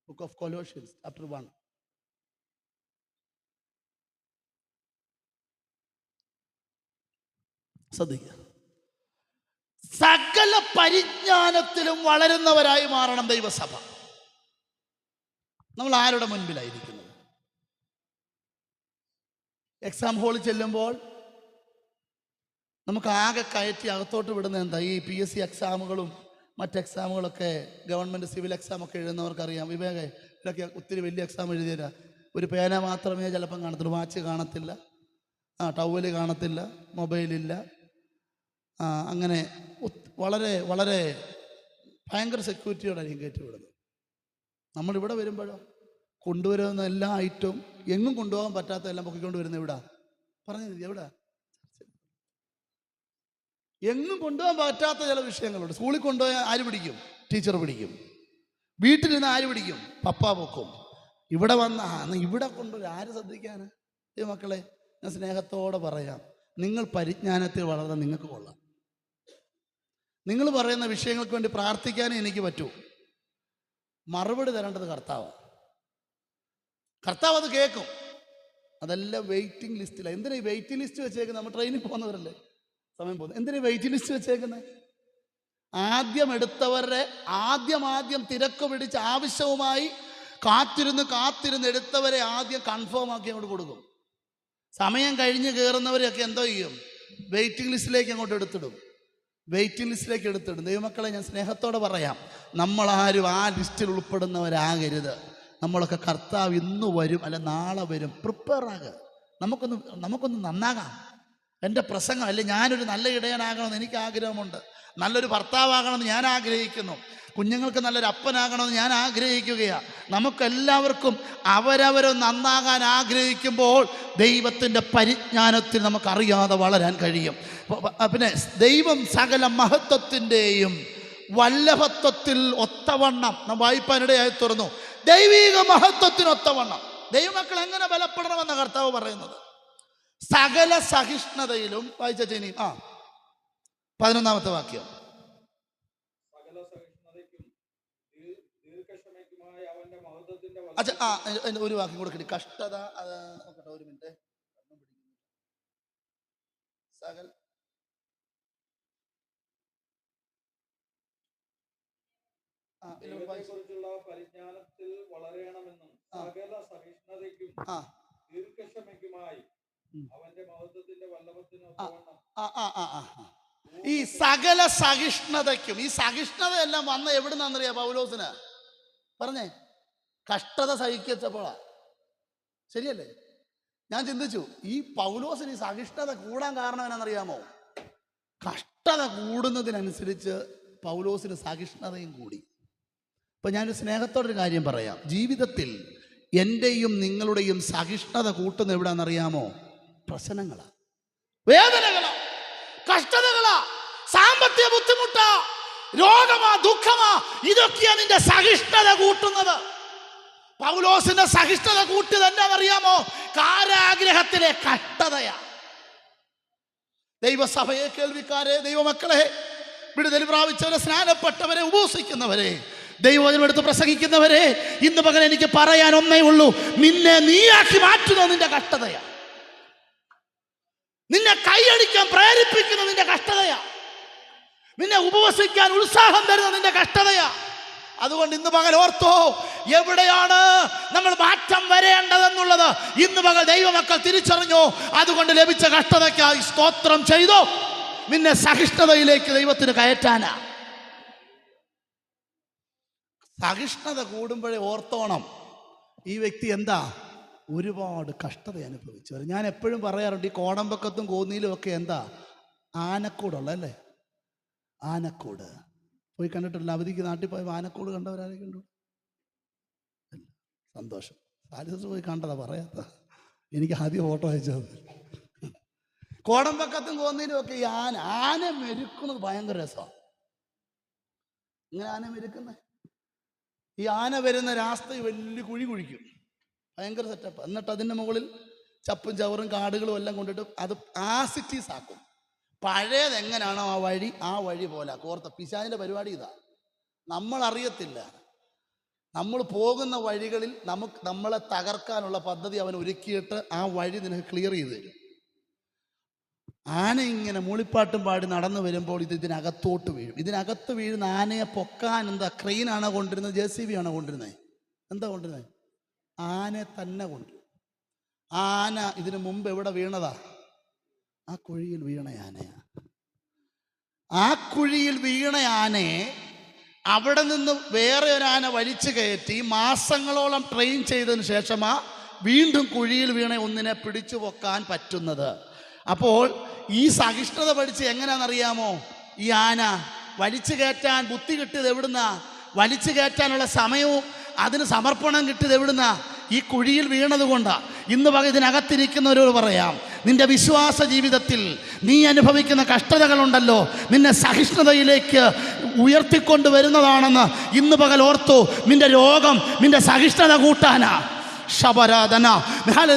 ബുക്ക് ഓഫ് കൊലോഷ്യൻസ് ചാപ്റ്റർ 1. ശ്രദ്ധിക്കുക. സകല പരിജ്ഞാനത്തിലും വളരുന്നവരായി മാറണം ദൈവസഭ. നമ്മൾ ആരുടെ മുൻപിലായിരിക്കുന്നത്? എക്സാം ഹാളിൽ ചെല്ലുമ്പോൾ നമുക്ക് ആകെ കയറ്റി അകത്തോട്ട് വിടുന്നത് എന്താ? ഈ PSC എക്സാമുകളും മറ്റ് എക്സാമുകളൊക്കെ, ഗവൺമെൻറ് സിവിൽ എക്സാമൊക്കെ എഴുതുന്നവർക്കറിയാം. വിവേകെ, ഇതൊക്കെ ഒത്തിരി വലിയ എക്സാം എഴുതിയരാ. ഒരു പേന മാത്രമേ ചിലപ്പം കാണത്തുള്ളൂ, വാച്ച് കാണത്തില്ല, ടവല് കാണത്തില്ല, മൊബൈലില്ല. അങ്ങനെ വളരെ വളരെ ഭയങ്കര സെക്യൂരിറ്റിയോടായിരിക്കും കയറ്റി വിടുന്നത്. നമ്മളിവിടെ വരുമ്പോഴോ കൊണ്ടുവരുന്ന എല്ലാ ഐറ്റവും, എങ്ങും കൊണ്ടുപോകാൻ പറ്റാത്ത എല്ലാം പൊക്കിക്കൊണ്ട് വരുന്നത് എവിടാ? പറഞ്ഞത് എവിടാ? എങ്ങും കൊണ്ടുപോകാൻ പറ്റാത്ത ചില വിഷയങ്ങളുണ്ട്. സ്കൂളിൽ കൊണ്ടുപോയാൽ ആര് പിടിക്കും? ടീച്ചർ പിടിക്കും. വീട്ടിലിരുന്ന് ആര് പിടിക്കും? പപ്പ പൊക്കും. ഇവിടെ വന്ന ഇവിടെ കൊണ്ടുവരും, ആര് ശ്രദ്ധിക്കാന്? ഈ മക്കളെ, ഞാൻ സ്നേഹത്തോടെ പറയാം, നിങ്ങൾ പരിജ്ഞാനത്തിൽ വളർന്നാൽ നിങ്ങൾക്ക് കൊള്ളാം. നിങ്ങൾ പറയുന്ന വിഷയങ്ങൾക്ക് വേണ്ടി പ്രാർത്ഥിക്കാനേ എനിക്ക് പറ്റൂ. മറുപടി തരേണ്ടത് കർത്താവാണ്. കർത്താവ് അത് കേൾക്കും. അതെല്ലാം വെയിറ്റിംഗ് ലിസ്റ്റിലാണ്. എന്തിനാ ഈ വെയിറ്റിംഗ് ലിസ്റ്റ് വെച്ചേക്കുന്നത്? നമ്മൾ ട്രെയിനിൽ പോകുന്നവരല്ലേ, സമയം പോകുന്നത്. എന്തിനാ ഈ വെയിറ്റിംഗ് ലിസ്റ്റ് വെച്ചേക്കുന്നത്? ആദ്യം എടുത്തവരുടെ ആദ്യം തിരക്ക് പിടിച്ച് ആവശ്യവുമായി കാത്തിരുന്ന് എടുത്തവരെ ആദ്യം കൺഫേം ആക്കി അങ്ങോട്ട് കൊടുക്കും. സമയം കഴിഞ്ഞ് കയറുന്നവരെയൊക്കെ എന്തോ ചെയ്യും? വെയിറ്റിംഗ് ലിസ്റ്റിലേക്ക് അങ്ങോട്ട് എടുത്തിടും. ദൈവമക്കളെ, ഞാൻ സ്നേഹത്തോടെ പറയാം, നമ്മളാരും ആ ലിസ്റ്റിൽ ഉൾപ്പെടുന്നവരാകരുത്. നമ്മളൊക്കെ കർത്താവ് ഇന്ന് വരും അല്ല നാളെ വരും. പ്രിപ്പയർ ആകുക. നമുക്കൊന്ന് നന്നാകാം. എൻ്റെ പ്രസംഗം അല്ലെ, ഞാനൊരു നല്ല ഇടയനാകണമെന്ന് എനിക്ക് ആഗ്രഹമുണ്ട്. നല്ലൊരു ഭർത്താവാകണമെന്ന് ഞാൻ ആഗ്രഹിക്കുന്നു. കുഞ്ഞുങ്ങൾക്ക് നല്ലൊരു അപ്പനാകണമെന്ന് ഞാൻ ആഗ്രഹിക്കുകയാണ്. നമുക്കെല്ലാവർക്കും അവരവരൊന്ന് നന്നാകാൻ ആഗ്രഹിക്കുമ്പോൾ ദൈവത്തിൻ്റെ പരിജ്ഞാനത്തിൽ നമുക്കറിയാതെ വളരാൻ കഴിയും. പിന്നെ ദൈവം സകല മഹത്വത്തിൻ്റെയും വല്ലഭത്വത്തിൽ ഒത്തവണ്ണം നാം വായിപ്പാനിടയായി തുറന്നു. ദൈവിക മഹത്വത്തിനൊത്തവണ്ണം ദൈവമക്കൾ എങ്ങനെ ബലപ്പെടണമെന്ന കർത്താവ് പറയുന്നത്? സകല സഹിഷ്ണുതയിലും. വായിച്ച ചേനി 11ാമത്തെ വാക്യം. ഒരു വാക്യം കൂടെ കിട്ടി. കഷ്ടത. നോക്കട്ടെ, ഒരു മിനിറ്റ്. സകല പരിജ്ഞാനത്തിൽ വളരണമെന്നും സകല സഹിഷ്ണുതയ്ക്കും ദീർഘക്ഷമയ്ക്കുമായി അവന്റെ മഹത്വത്തിന്റെ വല്ലഭത്തിനൊത്തവണ്ണം. ഈ സകല സഹിഷ്ണുതയ്ക്കും. ഈ സഹിഷ്ണുതയെല്ലാം വന്ന എവിടുന്നറിയാം പൗലോസിന്? പറഞ്ഞേ, കഷ്ടത സഹിക്കച്ചപ്പോഴാ. ശരിയല്ലേ? ഞാൻ ചിന്തിച്ചു, ഈ പൗലോസിന് ഈ സഹിഷ്ണുത കൂടാൻ കാരണം എന്നാണെന്നറിയാമോ? കഷ്ടത കൂടുന്നതിനനുസരിച്ച് പൗലോസിന് സഹിഷ്ണുതയും കൂടി. ഇപ്പം ഞാനൊരു സ്നേഹത്തോടൊരു കാര്യം പറയാം. ജീവിതത്തിൽ എൻ്റെയും നിങ്ങളുടെയും സഹിഷ്ണുത കൂട്ടുന്ന എവിടെയാണെന്നറിയാമോ? പ്രശ്നങ്ങളാ, വേദനകളാ, കഷ്ടതകളാ, സാമ്പത്തിക ബുദ്ധിമുട്ടാ, രോഗമാ, ദുഃഖമാ. ഇതൊക്കെയാ നിന്റെ സഹിഷ്ണുത കൂട്ടുന്നത്. പൗലോസിന്റെ സഹിഷ്ണുത കൂട്ടിയത് എന്താണെന്നറിയാമോ? കാരാഗ്രഹത്തിലെ കഷ്ടതയാ. ദൈവസഭയെ, കേൾവിക്കാരെ, ദൈവമക്കളെ, വിടുതൽ പ്രാപിച്ചവരെ, സ്നാനപ്പെട്ടവരെ, ഉപവസിക്കുന്നവരെ, ദൈവവചനമെടുത്ത് പ്രസംഗിക്കുന്നവരെ, ഇന്ന് പകൽ എനിക്ക് പറയാൻ ഒന്നേ ഉള്ളൂ. നിന്നെ നീയാക്കി മാറ്റുന്നത് നിന്റെ കഷ്ടതയാ. നിന്നെ കൈയടിക്കാൻ പ്രേരിപ്പിക്കുന്നത് നിന്റെ കഷ്ടതയാ. നിന്നെ ഉപവസിക്കാൻ ഉത്സാഹം തരുന്നത് നിന്റെ കഷ്ടതയാ. അതുകൊണ്ട് ഇന്ന് പകൽ ഓർത്തോ, എവിടെയാണ് നമ്മൾ മാറ്റം വരേണ്ടതെന്നുള്ളത് ഇന്ന് പകൽ ദൈവമക്കൾ തിരിച്ചറിഞ്ഞോ. അതുകൊണ്ട് ലഭിച്ച കഷ്ടതയ്ക്കായി സ്തോത്രം ചെയ്തോ. നിന്നെ സഹിഷ്ണുതയിലേക്ക് ദൈവത്തിന് കയറ്റാനാ. സഹിഷ്ണുത കൂടുമ്പോഴേ ഓർത്തോണം, ഈ വ്യക്തി എന്താ ഒരുപാട് കഷ്ടത അനുഭവിച്ചവർ. ഞാൻ എപ്പോഴും പറയാറുണ്ട്, ഈ കോടമ്പക്കത്തും കോന്നിയിലും ഒക്കെ എന്താ ആനക്കൂടുള്ളല്ലേ? ആനക്കൂട് പോയി കണ്ടിട്ടില്ല? അവധിക്ക് നാട്ടിൽ പോയി ആനക്കൂട് കണ്ടവരാരൊക്കെ ഉണ്ട്? സന്തോഷം. സാലിസ് പോയി കണ്ടതാ, പറയാത്ത. എനിക്ക് ആദ്യം ഫോട്ടോ അയച്ചത്. കോടമ്പക്കത്തും കോന്നിയിലും ഒക്കെ ഈ ആന മെരുക്കുന്നത് ഭയങ്കര രസമാണ്. ഇങ്ങനെ ആന മെരുക്കുന്നത്, ഈ ആന വരുന്ന രാസ്ത വലിയ കുഴി കുഴിക്കും, ഭയങ്കര സെറ്റപ്പ്. എന്നിട്ട് അതിൻ്റെ മുകളിൽ ചപ്പും ചവറും കാടുകളും എല്ലാം കൊണ്ടിട്ട് അത് ആസിറ്റീസ് ആക്കും. പഴയത് എങ്ങനെയാണോ ആ വഴി പോലെ കോർത്ത. പിശാചിൻ്റെ പരിപാടി ഇതാ. നമ്മളറിയത്തില്ല, നമ്മൾ പോകുന്ന വഴികളിൽ നമ്മളെ തകർക്കാനുള്ള പദ്ധതി അവൻ ഒരുക്കിയിട്ട് ആ വഴി നിനക്ക് ക്ലിയർ ചെയ്ത് തരും. ആന ഇങ്ങനെ മൂളിപ്പാട്ടും പാടി നടന്നു വരുമ്പോൾ ഇതിനകത്തോട്ട് വീഴും. ഇതിനകത്ത് വീഴുന്ന ആനയെ പൊക്കാൻ എന്താ ക്രെയിനാണോ കൊണ്ടിരുന്നത്? JCB ആണോ കൊണ്ടിരുന്നത്? എന്താ കൊണ്ടിരുന്നത്? ആനയെ തന്നെ കൊണ്ടുവരും. ആന ഇതിനു മുമ്പ് എവിടെ വീണതാ? ആ കുഴിയിൽ വീണ ആനയാ. ആ കുഴിയിൽ വീണ ആനയെ അവിടെ നിന്ന് വേറെ ഒരു ആന വലിച്ചു കയറ്റി മാസങ്ങളോളം ട്രെയിൻ ചെയ്തതിന് ശേഷമാ വീണ്ടും കുഴിയിൽ വീണ ഒന്നിനെ പിടിച്ചു പൊക്കാൻ പറ്റുന്നത്. അപ്പോൾ ഈ സഹിഷ്ണുത പഠിച്ച് എങ്ങനെയാണെന്നറിയാമോ? ഈ ആന വലിച്ചു കയറ്റാൻ ബുദ്ധി കിട്ടിയത് എവിടുന്നാ? വലിച്ചു കയറ്റാനുള്ള സമയവും അതിന് സമർപ്പണം കിട്ടിയത് എവിടുന്നാ? ഈ കുഴിയിൽ വീണത് കൊണ്ടാ. ഇന്ന് പക ഇതിനകത്തിരിക്കുന്നവരോട് പറയാം, നിന്റെ വിശ്വാസ ജീവിതത്തിൽ നീ അനുഭവിക്കുന്ന കഷ്ടതകളുണ്ടല്ലോ, നിന്നെ സഹിഷ്ണുതയിലേക്ക് ഉയർത്തിക്കൊണ്ട് വരുന്നതാണെന്ന് ഇന്ന് പകൽ ഓർത്തു. നിന്റെ രോഗം നിന്റെ സഹിഷ്ണുത കൂട്ടാനാ. ശബരാധന,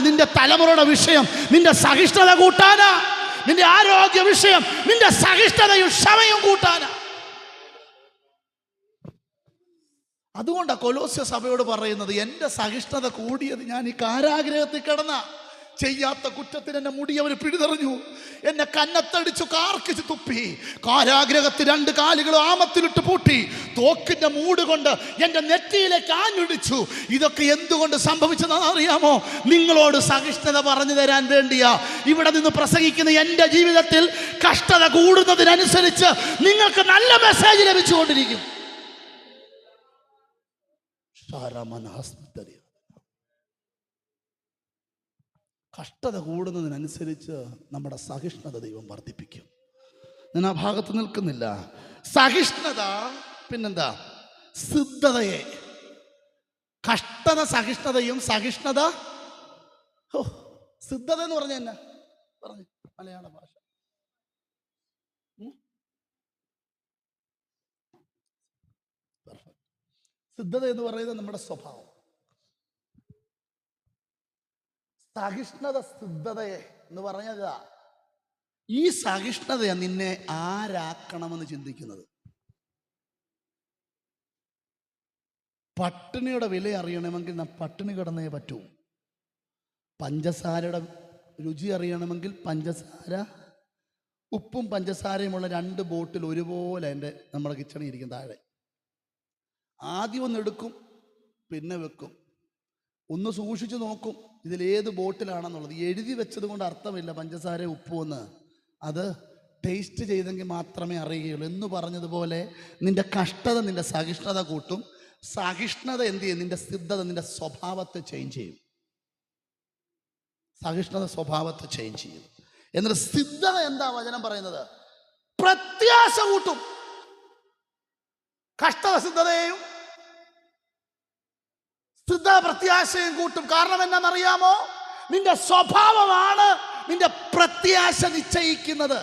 നിന്റെ തലമുറയുടെ വിഷയം നിന്റെ സഹിഷ്ണുത കൂട്ടാനാ. നിന്റെ ആരോഗ്യ വിഷയം നിന്റെ സഹിഷ്ണുതയും ക്ഷമയും കൂട്ടാനാ. അതുകൊണ്ടാണ് കൊലോസ്യ സഭയോട് പറയുന്നത്, എൻ്റെ സഹിഷ്ണുത കൂടിയത് ഞാൻ ഈ കാരാഗ്രഹത്തിൽ കിടന്ന ചെയ്യാത്ത കുറ്റത്തിന് എന്നെ മുടി അവർ പിടിതെറിഞ്ഞു, എന്നെ കന്നത്തടിച്ചു കാർക്കിച്ച് തുപ്പി, കാരാഗ്രഹത്തിൽ 2 കാലുകൾ ആമത്തിലിട്ട് പൂട്ടി, തോക്കിന്റെ മൂട് കൊണ്ട് എൻ്റെ നെറ്റിയിലേക്ക് ആഞ്ഞിടിച്ചു. ഇതൊക്കെ എന്തുകൊണ്ട് സംഭവിച്ചതെന്ന് അറിയാമോ? നിങ്ങളോട് സഹിഷ്ണുത പറഞ്ഞു തരാൻ വേണ്ടിയാ ഇവിടെ നിന്ന് പ്രസംഗിക്കുന്ന. എൻ്റെ ജീവിതത്തിൽ കഷ്ടത കൂടുന്നതിനനുസരിച്ച് നിങ്ങൾക്ക് നല്ല മെസ്സേജ് ലഭിച്ചുകൊണ്ടിരിക്കും. കഷ്ടത കൂടുന്നതിനനുസരിച്ച് നമ്മുടെ സഹിഷ്ണുത ദൈവം വർദ്ധിപ്പിക്കും. ഞാൻ ആ ഭാഗത്ത് നിൽക്കുന്നില്ല. സഹിഷ്ണുത പിന്നെന്താ? സിദ്ധതയെ. കഷ്ടത സഹിഷ്ണുതയും, സഹിഷ്ണുത സിദ്ധത എന്ന് പറഞ്ഞ എന്നാ പറഞ്ഞു മലയാള ഭാഷ? സിദ്ധത എന്ന് പറയുന്നത് നമ്മുടെ സ്വഭാവം. സഹിഷ്ണുത സിദ്ധതയെ എന്ന് പറഞ്ഞതാ. ഈ സഹിഷ്ണുതയാണ് നിന്നെ ആരാക്കണമെന്ന് ചിന്തിക്കുന്നത്. പട്ടിണിയുടെ വില അറിയണമെങ്കിൽ പട്ടിണി കിടന്നേ പറ്റൂ. പഞ്ചസാരയുടെ രുചി അറിയണമെങ്കിൽ പഞ്ചസാര, ഉപ്പും പഞ്ചസാരയുമുള്ള 2 ബോട്ടിൽ ഒരുപോലെ എൻ്റെ നമ്മുടെ കിച്ചണിൽ ഇരിക്കും താഴെ. ആദ്യം ഒന്ന് എടുക്കും, പിന്നെ വെക്കും, ഒന്ന് സൂക്ഷിച്ചു നോക്കും ഇതിലേത് ബോട്ടിലാണെന്നുള്ളത്. എഴുതി വെച്ചത് കൊണ്ട് അർത്ഥമില്ല പഞ്ചസാര ഉപ്പുമെന്ന്. അത് ടേസ്റ്റ് ചെയ്തെങ്കിൽ മാത്രമേ അറിയുകയുള്ളൂ. എന്ന് പറഞ്ഞതുപോലെ നിന്റെ കഷ്ടത നിന്റെ സഹിഷ്ണുത കൂട്ടും. സഹിഷ്ണുത എന്ത് ചെയ്യും? നിന്റെ സിദ്ധത നിന്റെ സ്വഭാവത്തെ ചേഞ്ച് ചെയ്യും. സഹിഷ്ണുത സ്വഭാവത്തെ ചേഞ്ച് ചെയ്യും. എന്നിട്ട് സിദ്ധത എന്താ വചനം പറയുന്നത്? പ്രത്യാശ കൂട്ടും. കഷ്ടത സിദ്ധതയെയും, സിദ്ധ പ്രത്യാശയും കൂട്ടും. കാരണം എന്നാണെന്നറിയാമോ? നിന്റെ സ്വഭാവമാണ് നിന്റെ പ്രത്യാശ നിശ്ചയിക്കുന്നത്.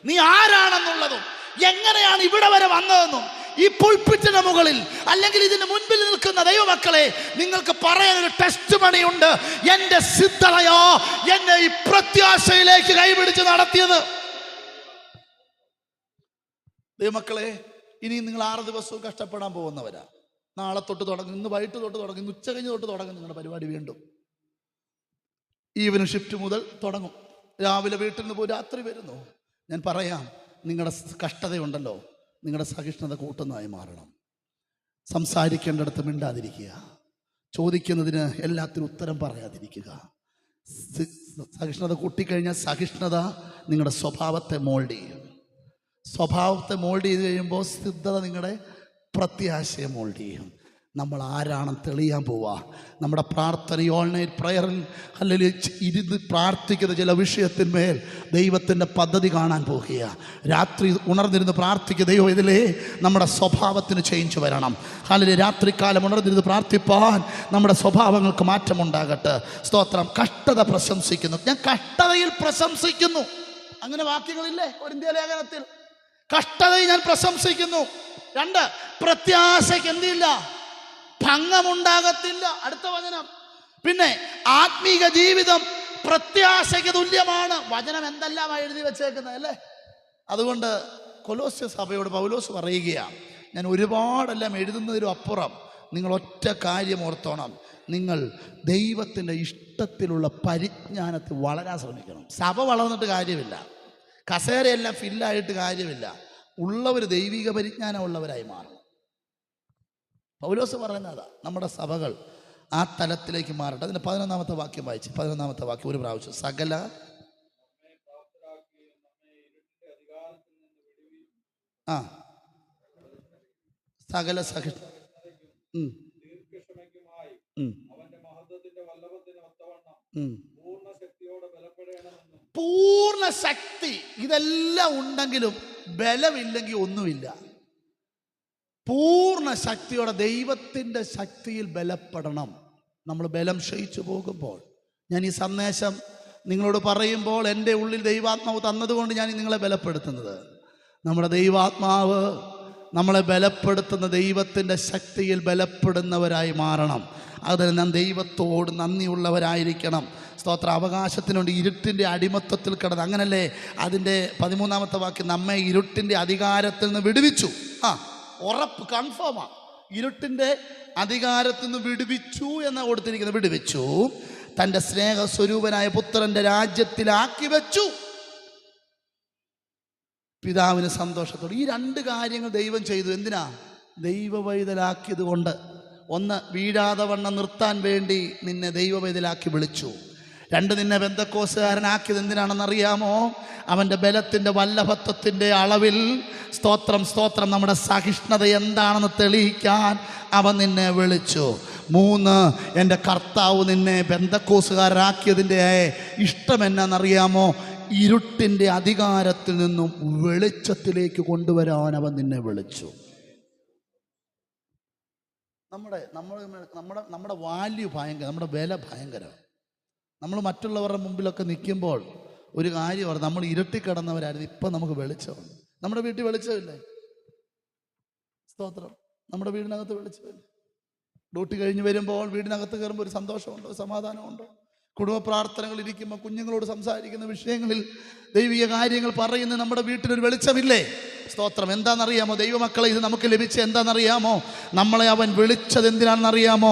നീ ആരാണെന്നുള്ളതും എങ്ങനെയാണ് ഇവിടെ വരെ വന്നതെന്നും ഈ പുൽപ്പിറ്റിന് മുകളിൽ അല്ലെങ്കിൽ ഇതിന് മുൻപിൽ നിൽക്കുന്ന ദൈവമക്കളെ, നിങ്ങൾക്ക് പറയാനൊരു ടെസ്റ്റ് മണിയുണ്ട്. എൻ്റെ സിദ്ധതയോ എന്നെ ഈ പ്രത്യാശയിലേക്ക് കൈപിടിച്ച് നടത്തിയത്. ദൈവമക്കളെ, ഇനി നിങ്ങൾ 6 ദിവസവും കഷ്ടപ്പെടാൻ പോകുന്നവരാ. നാളെ തൊട്ട് തുടങ്ങും, ഇന്ന് വൈകിട്ട് തൊട്ട് തുടങ്ങും, ഇന്ന് ഉച്ച കഴിഞ്ഞ് തൊട്ട് തുടങ്ങും നിങ്ങളുടെ പരിപാടി. വീണ്ടും ഈവനിങ് ഷിഫ്റ്റ് മുതൽ തുടങ്ങും. രാവിലെ വീട്ടിൽ നിന്ന് പോയി രാത്രി വരുന്നു. ഞാൻ പറയാം, നിങ്ങളുടെ കഷ്ടതയുണ്ടല്ലോ, നിങ്ങളുടെ സഹിഷ്ണുത കൂട്ടുന്നതായി മാറണം. സംസാരിക്കേണ്ടിടത്ത് മിണ്ടാതിരിക്കുക, ചോദിക്കുന്നതിന് എല്ലാത്തിനും ഉത്തരം പറയാതിരിക്കുക. സഹിഷ്ണുത കൂട്ടിക്കഴിഞ്ഞാൽ സഹിഷ്ണുത നിങ്ങളുടെ സ്വഭാവത്തെ മോൾഡ് ചെയ്യും. സ്വഭാവത്തെ മോൾഡ് ചെയ്ത് കഴിയുമ്പോൾ സിദ്ധത നിങ്ങളുടെ പ്രത്യാശയെ മോൾഡ് ചെയ്യും. നമ്മൾ ആരാണെന്ന് തെളിയാൻ പോവാ. നമ്മുടെ പ്രാർത്ഥന, ഓൺലൈൻ പ്രയറിൽ അല്ലെങ്കിൽ ഇരുന്ന് പ്രാർത്ഥിക്കുന്ന ചില വിഷയത്തിന്മേൽ ദൈവത്തിൻ്റെ പദ്ധതി കാണാൻ പോകുക. രാത്രി ഉണർന്നിരുന്ന് പ്രാർത്ഥിക്കുക, ദൈവം ഇതിലേ നമ്മുടെ സ്വഭാവത്തിന് ചേഞ്ച് വരണം. അല്ലെങ്കിൽ രാത്രികാലം ഉണർന്നിരുന്ന് പ്രാർത്ഥിപ്പാൻ നമ്മുടെ സ്വഭാവങ്ങൾക്ക് മാറ്റമുണ്ടാകട്ടെ. സ്തോത്രം. കഷ്ടത പ്രശംസിക്കുന്നു. ഞാൻ കഷ്ടതയിൽ പ്രശംസിക്കുന്നു. അങ്ങനെ വാക്യങ്ങളില്ലേ കൊരിന്ത്യർ ലേഖനത്തിൽ? കഷ്ടതയിൽ ഞാൻ പ്രശംസിക്കുന്നു. 2, പ്രത്യാശയ്ക്ക് എന്തില്ല? ഭംഗമുണ്ടാകത്തില്ല. അടുത്ത വചനം. പിന്നെ ആത്മീക ജീവിതം പ്രത്യാശയ്ക്ക് തുല്യമാണ്. വചനം എന്തെല്ലാം എഴുതി വെച്ചേക്കുന്നത് അല്ലേ? അതുകൊണ്ട് കൊലോസ്യ സഭയോട് പൗലോസ് പറയുകയാണ്, ഞാൻ ഒരുപാടെല്ലാം എഴുതുന്നതിനും അപ്പുറം നിങ്ങൾ ഒറ്റ കാര്യം ഓർത്തോണം. നിങ്ങൾ ദൈവത്തിൻ്റെ ഇഷ്ടത്തിലുള്ള പരിജ്ഞാനത്തിൽ വളരാൻ ശ്രമിക്കണം. സഭ വളർന്നിട്ട് കാര്യമില്ല, കസേരയെല്ലാം ഫില്ലായിട്ട് കാര്യമില്ല. ഉള്ളവർ ദൈവിക പരിജ്ഞാനം ഉള്ളവരായി മാറും. പൗലോസ് പറയുന്നതാ, നമ്മുടെ സഭകൾ ആ തലത്തിലേക്ക് മാറട്ടെ. അതിൻ്റെ 11-ാമത്തെ വാക്യം വായിച്ച്, 11-ാമത്തെ വാക്യം ഒരു പ്രാവശ്യം. സകല സകല സഹിഷ്ണു പൂർണ്ണ ശക്തി. ഇതെല്ലാം ഉണ്ടെങ്കിലും ബലമില്ലെങ്കിൽ ഒന്നുമില്ല. പൂർണ്ണ ശക്തിയോടെ ദൈവത്തിൻ്റെ ശക്തിയിൽ ബലപ്പെടണം. നമ്മൾ ബലം ക്ഷയിച്ചു പോകുമ്പോൾ, ഞാൻ ഈ സന്ദേശം നിങ്ങളോട് പറയുമ്പോൾ എൻ്റെ ഉള്ളിൽ ദൈവാത്മാവ് തന്നതുകൊണ്ട് ഞാൻ നിങ്ങളെ ബലപ്പെടുത്തുന്നത്. നമ്മുടെ ദൈവാത്മാവ് നമ്മളെ ബലപ്പെടുത്തുന്ന ദൈവത്തിൻ്റെ ശക്തിയിൽ ബലപ്പെടുന്നവരായി മാറണം. അതിന് നാം ദൈവത്തോട് നന്ദിയുള്ളവരായിരിക്കണം. സ്തോത്ര. അവകാശത്തിനുണ്ട്. ഇരുട്ടിൻ്റെ അടിമത്വത്തിൽ കിടന്ന്, അങ്ങനല്ലേ അതിൻ്റെ 13-ാമത്തെ വാക്യം, നമ്മെ ഇരുട്ടിൻ്റെ അധികാരത്തിൽ നിന്ന് വിടുവിച്ചു. ഉറപ്പ്, കൺഫേമാ. ഇരുട്ടിൻ്റെ അധികാരത്തിൽ നിന്ന് വിടുവിച്ചു എന്നാണ് കൊടുത്തിരിക്കുന്നത്. വിടുവിച്ചു, തൻ്റെ സ്നേഹസ്വരൂപനായ പുത്രൻ്റെ രാജ്യത്തിലാക്കി വെച്ചു. പിതാവിന് സന്തോഷത്തോടെ ഈ രണ്ട് കാര്യങ്ങൾ ദൈവം ചെയ്തു. എന്തിനാ? ദൈവവൈതലാക്കിയത് കൊണ്ട്. ഒന്ന്, വീഴാതെ വണ്ണം നിർത്താൻ വേണ്ടി നിന്നെ ദൈവവൈതലാക്കി വിളിച്ചു. രണ്ട്, നിന്നെ പെന്തക്കോസുകാരനാക്കിയത് എന്തിനാണെന്നറിയാമോ? അവൻ്റെ ബലത്തിൻ്റെ വല്ലഭത്വത്തിൻ്റെ അളവിൽ സ്തോത്രം സ്തോത്രം നമ്മുടെ സഹിഷ്ണുത എന്താണെന്ന് തെളിയിക്കാൻ അവൻ നിന്നെ വിളിച്ചു. മൂന്ന്, എൻ്റെ കർത്താവ് നിന്നെ പെന്തക്കോസുകാരനാക്കിയതിൻ്റെ ഇഷ്ടം എന്നാണെന്നറിയാമോ? ഇരുട്ടിൻ്റെ അധികാരത്തിൽ നിന്നും വെളിച്ചത്തിലേക്ക് കൊണ്ടുവരാൻ അവൻ നിന്നെ വിളിച്ചു. നമ്മുടെ വാല്യൂ ഭയങ്കര, നമ്മുടെ വില ഭയങ്കര. നമ്മൾ മറ്റുള്ളവരുടെ മുമ്പിലൊക്കെ നിൽക്കുമ്പോൾ ഒരു കാര്യം പറഞ്ഞു, നമ്മൾ ഇരുട്ടിക്കിടന്നവരായിരുന്നു, ഇപ്പം നമുക്ക് വെളിച്ചമുണ്ട്. നമ്മുടെ വീട്ടിൽ വെളിച്ചമില്ലേ? സ്തോത്രം. നമ്മുടെ വീടിനകത്ത് വെളിച്ചമില്ല. ഡ്യൂട്ടി കഴിഞ്ഞ് വരുമ്പോൾ വീടിനകത്ത് കയറുമ്പോൾ ഒരു സന്തോഷമുണ്ടോ? സമാധാനമുണ്ടോ? കുടുംബ പ്രാർത്ഥനകൾ ഇരിക്കുമ്പോൾ കുഞ്ഞുങ്ങളോട് സംസാരിക്കുന്ന വിഷയങ്ങളിൽ ദൈവിക കാര്യങ്ങൾ പറയുന്ന നമ്മുടെ വീട്ടിലൊരു വെളിച്ചമില്ലേ? സ്തോത്രം. എന്താണെന്നറിയാമോ? ദൈവമക്കളെ, ഇത് നമുക്ക് ലഭിച്ച എന്താണെന്നറിയാമോ? നമ്മളെ അവൻ വിളിച്ചത് എന്തിനാണെന്നറിയാമോ?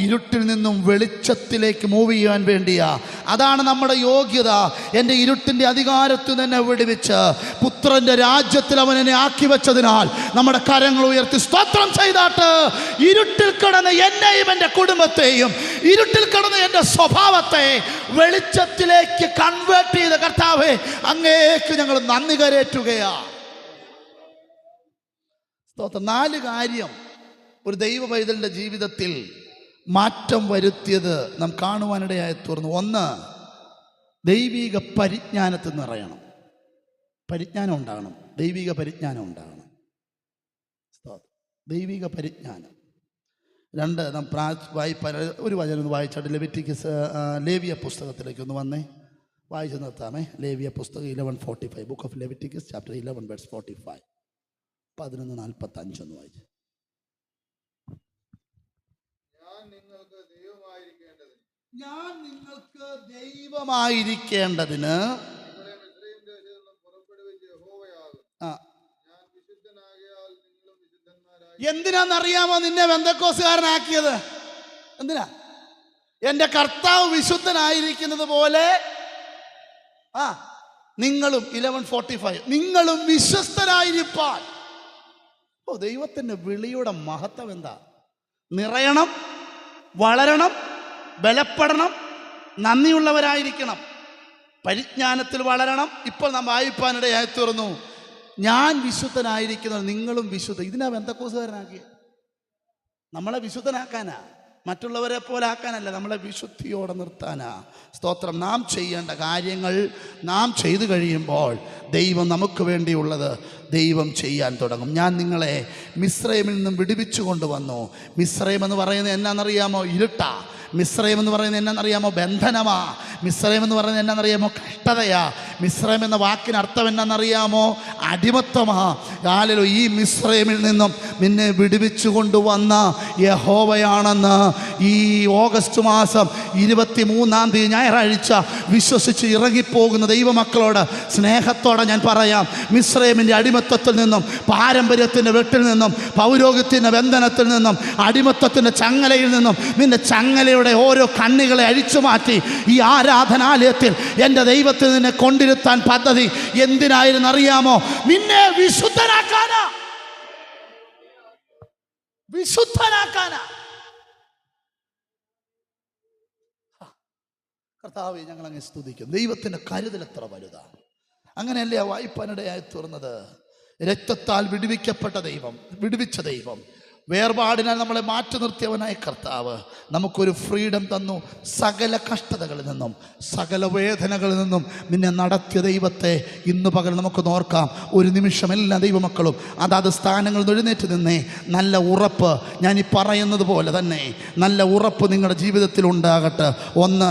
ഇരുട്ടിൽ നിന്നും വെളിച്ചത്തിലേക്ക് മൂവ് ചെയ്യാൻ വേണ്ടിയാ. അതാണ് നമ്മുടെ യോഗ്യത. എൻ്റെ ഇരുട്ടിൻ്റെ അധികാരത്തിൽ തന്നെ വിടുവിച്ച് പുത്രൻ്റെ രാജ്യത്തിൽ അവൻ എന്നെ ആക്കി വെച്ചതിനാൽ നമ്മുടെ കരങ്ങൾ ഉയർത്തി സ്തോത്രം ചെയ്താട്ട്. ഇരുട്ടിൽ കിടന്ന് എന്നെയും എൻ്റെ കുടുംബത്തെയും, ഇരുട്ടിൽ കിടന്ന് എൻ്റെ സ്വഭാവത്തെ വെളിച്ചത്തിലേക്ക് കൺവേർട്ട് ചെയ്ത കർത്താവേ, അങ്ങേക്ക് ഞങ്ങൾ നന്ദി കരേറ്റുകയാ. സ്തോത്രം. 4 കാര്യം ഒരു ദൈവ പൈതലിൻ്റെ ജീവിതത്തിൽ മാറ്റം വരുത്തിയത് നാം കാണുവാനിടയായി തീർന്നു. 1, ദൈവിക പരിജ്ഞാനത്തിൽ നിറയണം. പരിജ്ഞാനം ഉണ്ടാകണം. ദൈവിക പരിജ്ഞാനം ഉണ്ടാകണം. ദൈവിക പരിജ്ഞാനം. 2, നാം ഒരു വചനം വായിച്ചാട്ട് ലെവിറ്റിക്കസ്, ലേവിയ പുസ്തകത്തിലേക്ക് ഒന്ന് വന്നേ, വായിച്ചു നിർത്താമേ. ലേവിയ പുസ്തകം 11:45, book of Leviticus chapter 11 verse 45, 11:45 ഒന്ന് വായിച്ചു. ഞാൻ നിങ്ങൾക്ക് ദൈവമായിരിക്കേണ്ടതിന് എന്തിനാന്നറിയാമോ നിന്നെ പെന്തക്കോസുകാരനാക്കിയത്? എന്തിനാ? എൻ്റെ കർത്താവ് വിശുദ്ധനായിരിക്കുന്നത് പോലെ നിങ്ങളും 11:45 നിങ്ങളും വിശ്വസ്തരായിരിക്കാൻ. ദൈവത്തിൻ്റെ വിളിയുടെ മഹത്വം എന്താ? നിറയണം, വളരണം, ബലപ്പെടണം, നന്ദിയുള്ളവരായിരിക്കണം, പരിജ്ഞാനത്തിൽ വളരണം. ഇപ്പോൾ നാം വായിപ്പാനിടയായി തീർന്നു, ഞാൻ വിശുദ്ധനായിരിക്കുന്നത് നിങ്ങളും വിശുദ്ധ. ഇതിനാ പെന്തക്കോസുകാരനാക്കിയത്. നമ്മളെ വിശുദ്ധനാക്കാനാ, മറ്റുള്ളവരെ പോലെ ആക്കാനല്ല, നമ്മളെ വിശുദ്ധിയോടെ നിർത്താനാ. സ്തോത്രം. നാം ചെയ്യേണ്ട കാര്യങ്ങൾ നാം ചെയ്തു കഴിയുമ്പോൾ ദൈവം നമുക്ക് വേണ്ടിയുള്ളത് ദൈവം ചെയ്യാൻ തുടങ്ങും. ഞാൻ നിങ്ങളെ മിസ്രൈമിൽ നിന്നും വിടുവിച്ചു കൊണ്ടുവന്നു. മിസ്രൈം എന്ന് പറയുന്നത് എന്നാണെന്നറിയാമോ? ഇരുട്ടാ. മിസ്രൈം എന്ന് പറയുന്നത് എന്നാണെന്നറിയാമോ? ബന്ധനമാ. മിസ്രൈം എന്ന് പറയുന്നത് എന്നാണെന്നറിയാമോ? കഷ്ടതയാ. മിസ്രൈം എന്ന വാക്കിന് അർത്ഥം എന്നാണെന്നറിയാമോ? അടിമത്തമാ. കാലല്ലോ ഈ മിസ്രൈമിൽ നിന്നും നിന്നെ വിടുവിച്ചു കൊണ്ടുവന്ന യഹോവയാണെന്ന് ഈ ഓഗസ്റ്റ് മാസം 23-ാം തീയതി ഞായറാഴ്ച വിശ്വസിച്ച് ഇറങ്ങിപ്പോകുന്ന ദൈവമക്കളോട് സ്നേഹത്തോടെ ഞാൻ പറയാം, മിസ്രൈമിൻ്റെ അടിമത്തത്തിൽ നിന്നും, പാരമ്പര്യത്തിൻ്റെ വെട്ടിൽ നിന്നും, പൗരോഹിത്യത്തിൻ്റെ ബന്ധനത്തിൽ നിന്നും, അടിമത്തത്തിൻ്റെ ചങ്ങലയിൽ നിന്നും നിന്റെ ചങ്ങലയുടെ ഓരോ കണ്ണികളെ അഴിച്ചു മാറ്റി ഈ ആരാധനാലയത്തിൽ എൻ്റെ ദൈവത്തിൽ നിന്നെ കൊണ്ടിരുത്താൻ പദ്ധതി എന്തിനായിരുന്നു അറിയാമോ? നിന്നെ വിശുദ്ധനാക്കാനാ. വിശുദ്ധനാക്കാനാ. കർത്താവേ, ഞങ്ങൾ അങ്ങ് സ്തുതിക്കും. ദൈവത്തിൻ്റെ കരുതൽ എത്ര വലുതാണ്. അങ്ങനെയല്ലേ ആ വായ്പാനിടയായി തീർന്നത്? രക്തത്താൽ വിടുവിക്കപ്പെട്ട ദൈവം, വിടുവിച്ച ദൈവം, വേർപാടിനാൽ നമ്മളെ മാറ്റി നിർത്തിയവനായ കർത്താവ് നമുക്കൊരു ഫ്രീഡം തന്നു. സകല കഷ്ടതകളിൽ നിന്നും, സകല വേദനകളിൽ നിന്നും നിന്നെ നടത്തിയ ദൈവത്തെ ഇന്ന് പകൽ നമുക്ക് നോർക്കാം. ഒരു നിമിഷം എല്ലാ ദൈവമക്കളും അതാത് സ്ഥാനങ്ങളിൽ എഴുന്നേറ്റ് നിന്നേ. നല്ല ഉറപ്പ്, ഞാൻ ഈ പറയുന്നത് പോലെ തന്നെ നല്ല ഉറപ്പ് നിങ്ങളുടെ ജീവിതത്തിൽ ഉണ്ടാകട്ടെ. 1,